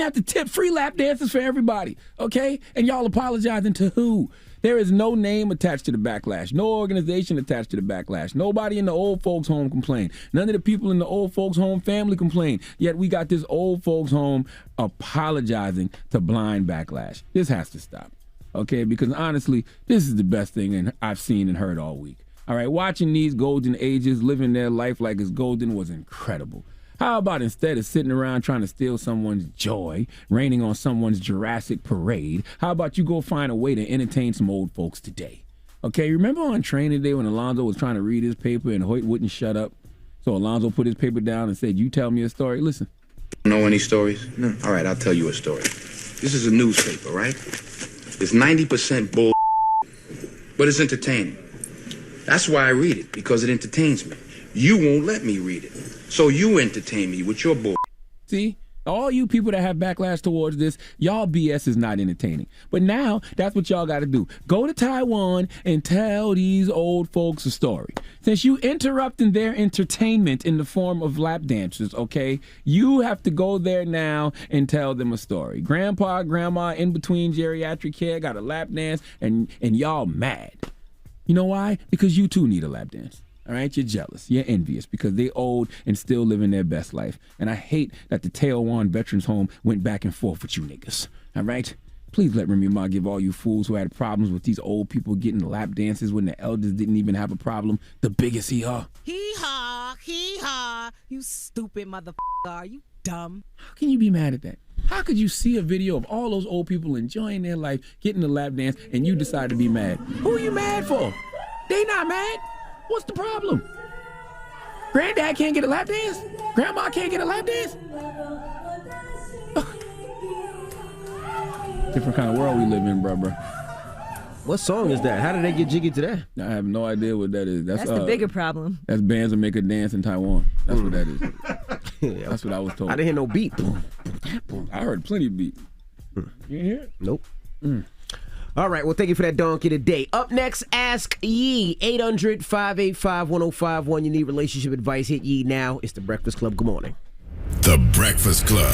have to tip free lap dances for everybody, okay? And y'all apologizing to who? There is no name attached to the backlash, no organization attached to the backlash. Nobody in the old folks' home complained. None of the people in the old folks' home family complained. Yet we got this old folks' home apologizing to blind backlash. This has to stop, okay? Because honestly, this is the best thing I've seen and heard all week. All right, watching these golden ages living their life like it's golden was incredible. How about instead of sitting around trying to steal someone's joy, raining on someone's Jurassic parade, how about you go find a way to entertain some old folks today? Okay, remember on training day when Alonzo was trying to read his paper and Hoyt wouldn't shut up? So Alonzo put his paper down and said, you tell me a story. Listen. Know any stories? No. All right, I'll tell you a story. This is a newspaper, right? It's 90% bull, but it's entertaining. That's why I read it, because it entertains me. You won't let me read it. So you entertain me with your bull. See, all you people that have backlash towards this, y'all BS is not entertaining. But now, that's what y'all got to do. Go to Taiwan and tell these old folks a story. Since you interrupting their entertainment in the form of lap dancers, okay, you have to go there now and tell them a story. Grandpa, grandma, in between geriatric care, got a lap dance, and y'all mad. You know why? Because you too need a lap dance. All right, you're jealous, you're envious because they old and still living their best life. And I hate that the Taiwan Veterans Home went back and forth with you niggas. All right? Please let Remy Ma give all you fools who had problems with these old people getting lap dances when the elders didn't even have a problem the biggest hee-haw. Hee-haw, you stupid motherfucker. Are you dumb? How can you be mad at that? How could you see a video of all those old people enjoying their life, getting a lap dance, and you decide to be mad? Who are you mad for? They not mad. What's the problem? Granddad can't get a lap dance? Grandma can't get a lap dance? Different kind of world we live in, bro. What song is that? How did they get jiggy to that? I have no idea what that is. That's the bigger problem. That's bands that make a dance in Taiwan. That's what that is. That's what I was told. I didn't hear no beat. I heard plenty of beat. You didn't hear it? Nope. All right, well, thank you for that donkey today. Up next, Ask Yee. 800-585-1051. You need relationship advice, hit Yee now. It's The Breakfast Club. Good morning. The Breakfast Club.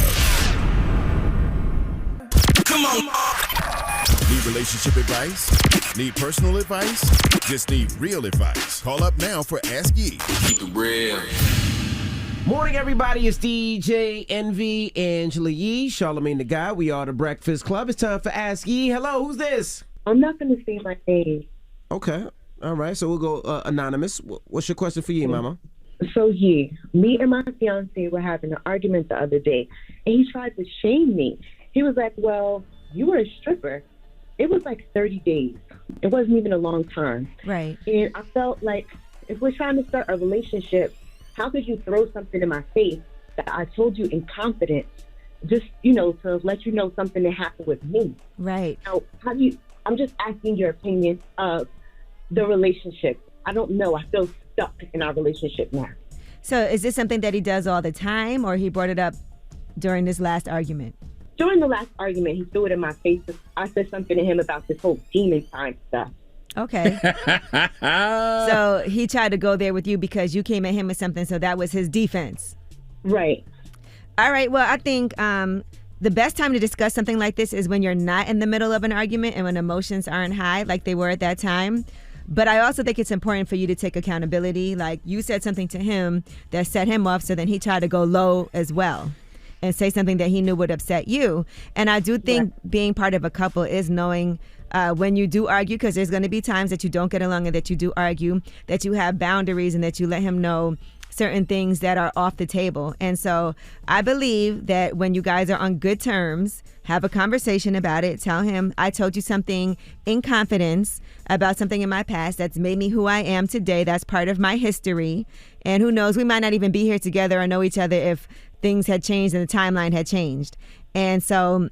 Come on. Need relationship advice? Need personal advice? Just need real advice. Call up now for Ask Yee. Keep it real. Morning, everybody. It's DJ Envy, Angela Yee, Charlamagne the Guy. We are The Breakfast Club. It's time for Ask Yee. Hello, who's this? I'm not going to say my name. Okay. All right. So we'll go anonymous. What's your question for Yee, Mama? So, Yee, me and my fiance were having an argument the other day, and he tried to shame me. He was like, well, you were a stripper. It was like 30 days. It wasn't even a long time. Right. And I felt like if we're trying to start a relationship, how could you throw something in my face that I told you in confidence, just, to let you know something that happened with me? Right. Now, I'm just asking your opinion of the relationship. I don't know. I feel stuck in our relationship now. So is this something that he does all the time, or he brought it up during this last argument? During the last argument, he threw it in my face. I said something to him about this whole demon time stuff. Okay. So he tried to go there with you because you came at him with something, so that was his defense. Right. All right. Well, I think the best time to discuss something like this is when you're not in the middle of an argument and when emotions aren't high like they were at that time. But I also think it's important for you to take accountability. Like, you said something to him that set him off, so then he tried to go low as well and say something that he knew would upset you. And I do think being part of a couple is knowing when you do argue, because there's going to be times that you don't get along and that you do argue, that you have boundaries and that you let him know certain things that are off the table. And so I believe that when you guys are on good terms, have a conversation about it. Tell him, I told you something in confidence about something in my past that's made me who I am today. That's part of my history. And who knows, we might not even be here together or know each other if things had changed and the timeline had changed. And so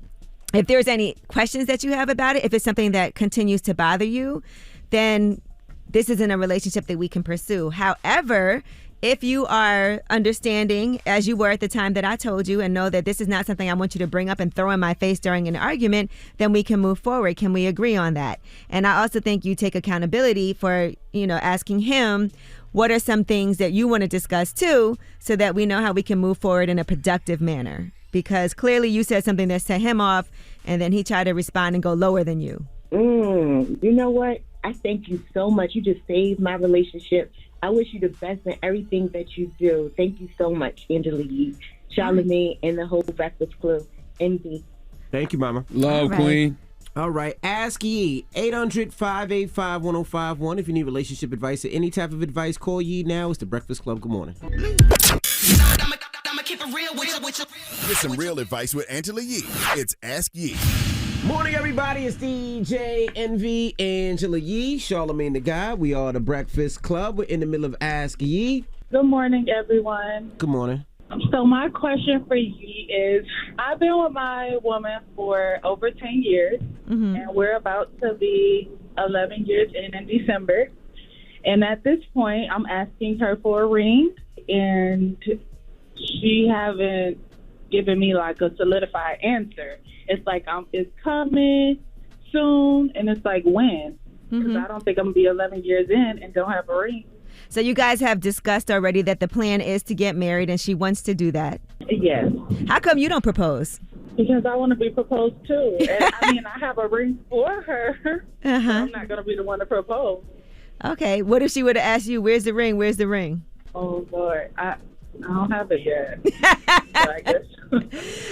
if there's any questions that you have about it, if it's something that continues to bother you, then this isn't a relationship that we can pursue. However, if you are understanding, as you were at the time that I told you, and know that this is not something I want you to bring up and throw in my face during an argument, then we can move forward. Can we agree on that? And I also think you take accountability for, asking him, what are some things that you want to discuss too, so that we know how we can move forward in a productive manner. Because clearly you said something that set him off, and then he tried to respond and go lower than you. You know what? I thank you so much. You just saved my relationship. I wish you the best in everything that you do. Thank you so much, Angela Yee, Charlamagne, and the whole Breakfast Club. Envy. Thank you, Mama. Love, Queen. All right. Ask Yee. 800-585-1051. If you need relationship advice or any type of advice, call Yee now. It's the Breakfast Club. Good morning. Get some real advice with Angela Yee. It's Ask Yee. Morning, everybody. It's DJ Envy, Angela Yee, Charlamagne the Guy. We are the Breakfast Club. We're in the middle of Ask Yee. Good morning, everyone. Good morning. So my question for Yee is, I've been with my woman for over 10 years, and we're about to be 11 years in December. And at this point, I'm asking her for a ring, and she haven't given me like a solidified answer. It's like it's coming soon, and it's like when? Because I don't think I'm gonna be 11 years in and don't have a ring. So you guys have discussed already that the plan is to get married, and she wants to do that. Yes. How come you don't propose? Because I want to be proposed to. And I mean, I have a ring for her. So I'm not gonna be the one to propose. Okay. What if she would have asked you, "Where's the ring? Where's the ring?" Oh Lord, I don't have it yet. So I guess.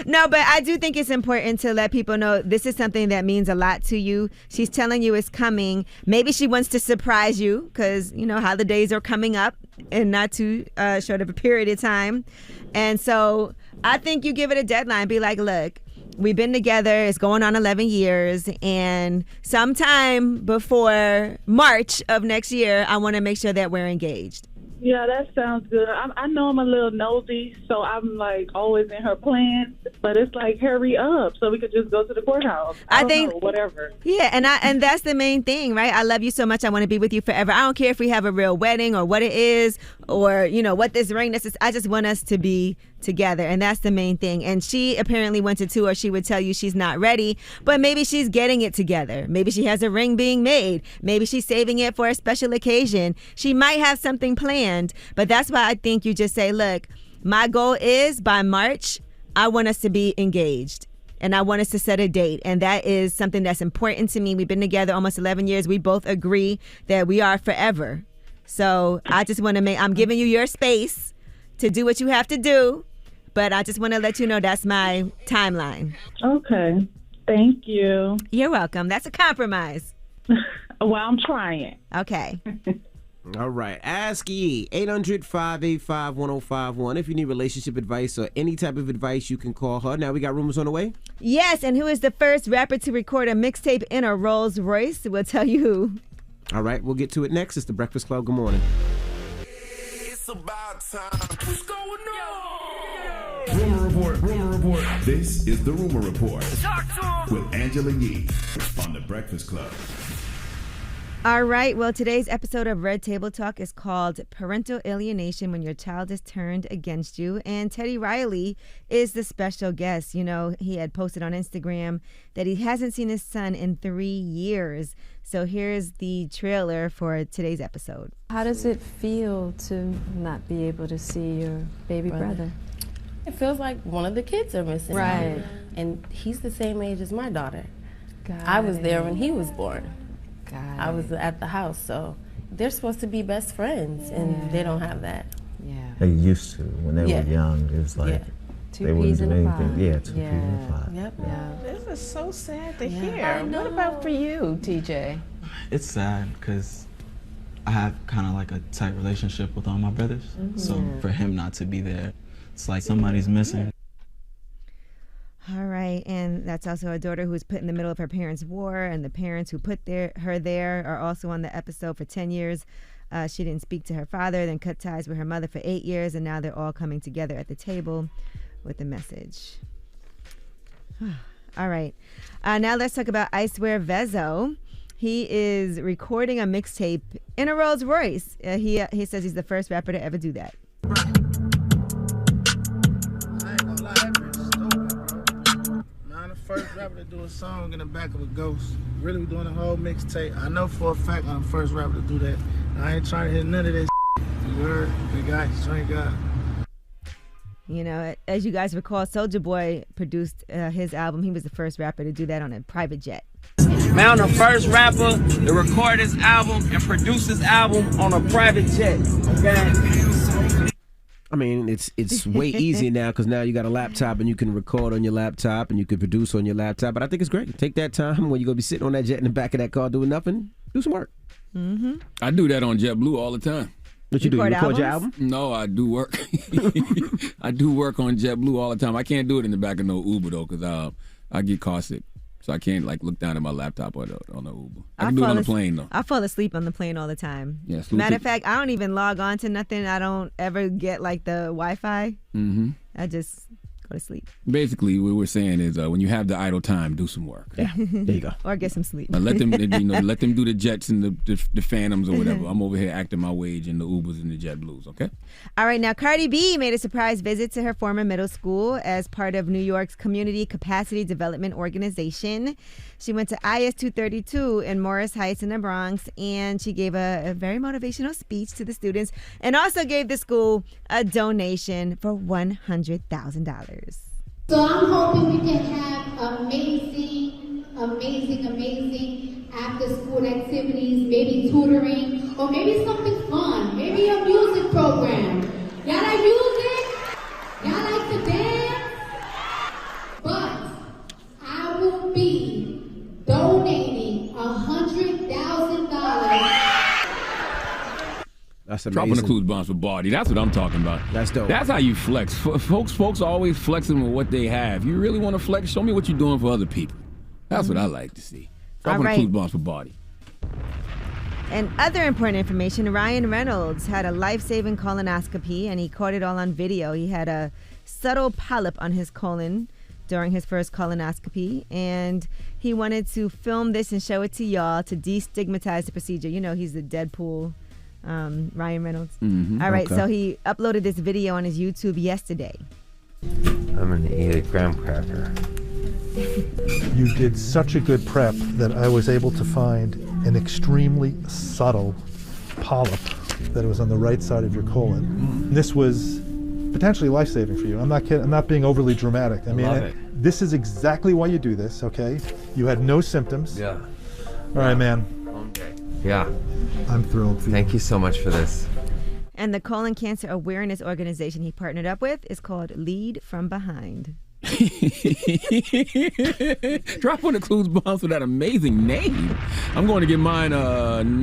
No, but I do think it's important to let people know this is something that means a lot to you. She's telling you it's coming. Maybe she wants to surprise you because, you know, holidays are coming up in not too short of a period of time. And so I think you give it a deadline. Be like, look, we've been together. It's going on 11 years. And sometime before March of next year, I want to make sure that we're engaged. Yeah, that sounds good. I know I'm a little nosy, so I'm like always in her plans. But it's like, hurry up so we could just go to the courthouse. I think whatever. Yeah, and that's the main thing, right? I love you so much. I want to be with you forever. I don't care if we have a real wedding or what it is or, you know, what this ring is. I just want us to be together, and that's the main thing. And she apparently wanted to, or she would tell you she's not ready, but maybe she's getting it together. Maybe she has a ring being made. Maybe she's saving it for a special occasion. She might have something planned, but that's why I think you just say, look, my goal is by March, I want us to be engaged. And I want us to set a date. And that is something that's important to me. We've been together almost 11 years. We both agree that we are forever. So I just want to I'm giving you your space to do what you have to do. But I just want to let you know that's my timeline. Okay. Thank you. You're welcome. That's a compromise. Well, I'm trying. Okay. All right. Ask Yee. 800-585-1051. If you need relationship advice or any type of advice, you can call her. Now we got rumors on the way. Yes, and who is the first rapper to record a mixtape in a Rolls Royce? We'll tell you who. All right. We'll get to it next. It's the Breakfast Club. Good morning. It's about time. What's going on? Rumor Report. Rumor Report. This is the Rumor Report with Angela Yee on the Breakfast Club. All right. Well, today's episode of Red Table Talk is called Parental Alienation When Your Child is Turned Against You. And Teddy Riley is the special guest. You know, he had posted on Instagram that he hasn't seen his son in 3 years. So here's the trailer for today's episode. How does it feel to not be able to see your baby brother? It feels like one of the kids are missing. Right. And he's the same age as my daughter. Got I was there when he was born. Got I was at the house, so they're supposed to be best friends, and they don't have that. Yeah. They used to when they were young. It was like they wouldn't do anything. Yeah, 2 peas in a pod. Yep. Yeah. This is so sad to Yeah. hear. What about for you, TJ? It's sad because I have kind of like a tight relationship with all my brothers. So for him not to be there, it's like somebody's missing. All right, and that's also a daughter who's put in the middle of her parents' war, and the parents who put her there are also on the episode for 10 years. She didn't speak to her father, then cut ties with her mother for 8 years, and now they're all coming together at the table with a message. All right, now let's talk about I Swear Vezo. He is recording a mixtape in a Rolls Royce. He says he's the first rapper to ever do that. First rapper to do a song in the back of a Ghost. Really doing a whole mixtape. I know for a fact I'm the first rapper to do that. I ain't trying to hit none of this. You heard? Big guy, straight guy. You know, as you guys recall, Soulja Boy produced his album. He was the first rapper to do that on a private jet. Man, I'm the first rapper to record his album and produce his album on a private jet. Okay. I mean, it's way easier now because now you got a laptop and you can record on your laptop and you can produce on your laptop. But I think it's great. Take that time when you're going to be sitting on that jet in the back of that car doing nothing, do some work. Mm-hmm. I do that on JetBlue all the time. What you do? You record your album? No, I do work. I do work on JetBlue all the time. I can't do it in the back of no Uber though, because I get car sick, so I can't like look down at my laptop on the Uber. I can do it on the plane though. I fall asleep on the plane all the time. Yeah. Matter of fact, I don't even log on to nothing. I don't ever get like the Wi-Fi. Mm-hmm. I just go to sleep. Basically, what we're saying is when you have the idle time, do some work. Yeah, there you go. Or get some sleep. Let them, let them do the Jets and the Phantoms or whatever. I'm over here acting my wage in the Ubers and the JetBlues, okay? All right, now Cardi B made a surprise visit to her former middle school as part of New York's Community Capacity Development Organization. She went to IS 232 in Morris Heights in the Bronx, and she gave a very motivational speech to the students and also gave the school a donation for $100,000. So I'm hoping we can have amazing after school activities, maybe tutoring, or maybe something fun, maybe a music program. Y'all like music? Y'all like to dance? But I will be donating $100,000. That's amazing. Dropping the clues bombs for Barty. That's what I'm talking about. That's dope. That's how you flex. Folks always flexing with what they have. You really want to flex? Show me what you're doing for other people. That's what I like to see. Dropping the clues bombs for Barty. And other important information, Ryan Reynolds had a life-saving colonoscopy, and he caught it all on video. He had a subtle polyp on his colon during his first colonoscopy, and he wanted to film this and show it to y'all to destigmatize the procedure. You know, he's the Deadpool Ryan Reynolds. Mm-hmm. All right, so he uploaded this video on his YouTube yesterday. I'm gonna eat a graham cracker. You did such a good prep that I was able to find an extremely subtle polyp that was on the right side of your colon. This was potentially life-saving for you. I'm not kidding. I'm not being overly dramatic. I mean, this is exactly why you do this, okay? You had no symptoms. Yeah. All right, man. Okay. Yeah. I'm thrilled for you. Thank you so much for this. And the colon cancer awareness organization he partnered up with is called Lead From Behind. Drop on the clues bombs for that amazing name. I'm going to get mine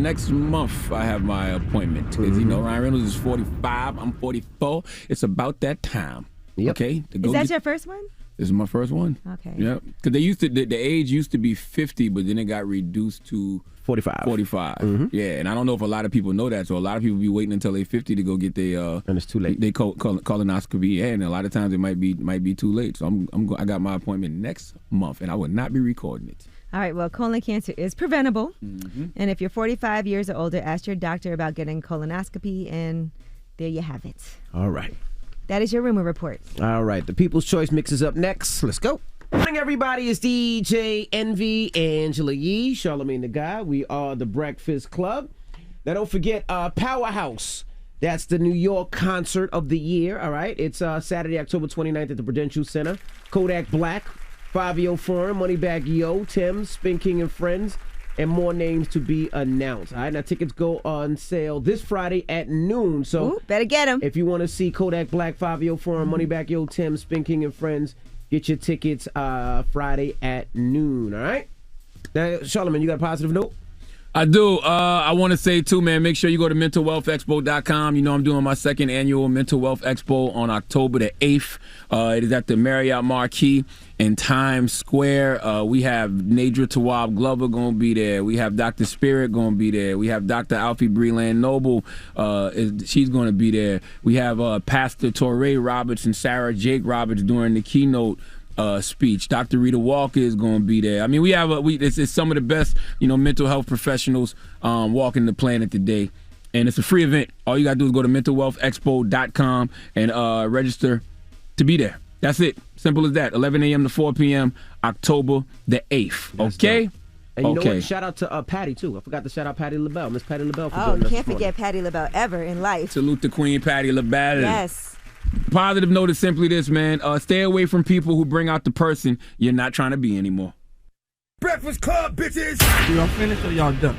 next month. I have my appointment. Because, you know, Ryan Reynolds is 45. I'm 44. It's about that time. Yep. Okay? Is that your first one? This is my first one. Okay. Yeah. Because they used to, the age used to be 50, but then it got reduced to 45. 45. Mm-hmm. Yeah, and I don't know if a lot of people know that. So a lot of people be waiting until they're 50 to go get their and it's too late. They colonoscopy, and a lot of times it might be too late. So I got my appointment next month, and I will not be recording it. All right. Well, colon cancer is preventable, Mm-hmm. and if you're 45 years or older, ask your doctor about getting colonoscopy, and there you have it. All right. That is your rumor report. All right. The People's Choice Mix is up next. Let's go. Good morning, everybody. It's DJ Envy, Angela Yee, Charlamagne the Guy. We are the Breakfast Club. Now, don't forget Powerhouse. That's the New York concert of the year. All right. It's Saturday, October 29th at the Prudential Center. Kodak Black, Fabio Foreign, Moneybag Yo, Tim, Spin King and Friends, and more names to be announced. All right, now tickets go on sale this Friday at noon. So better get them. If you want to see Kodak Black, Fabio Foreign, Moneybag Yo, Tim, Spin King and Friends, get your tickets Friday at noon. All right. Now, Charlamagne, you got a positive note? I do. I want to say, too, man, make sure you go to mentalwealthexpo.com. You know I'm doing my second annual Mental Wealth Expo on October the 8th. It is at the Marriott Marquis in Times Square. We have Nadra Tawwab Glover going to be there. We have Dr. Spirit going to be there. We have Dr. Alfie Breland Noble. She's going to be there. We have Pastor Torrey Roberts and Sarah Jake Roberts during the keynote speech. Dr. Rita Walker is going to be there. I mean, we have it's some of the best, mental health professionals walking the planet today, and it's a free event. All you got to do is go to mentalwealthexpo.com and register to be there. That's it. Simple as that. 11 a.m. to 4 p.m. October the 8th. Okay? And you know what? Shout out to Patti, too. I forgot to shout out Patti LaBelle. Miss Patti LaBelle for joining us. Can't forget Patti LaBelle ever in life. Salute to Queen Patti LaBelle. Yes. positive note is simply this, man. Stay away from people who bring out the person you're not trying to be anymore. Breakfast Club, bitches! Y'all finished or y'all done?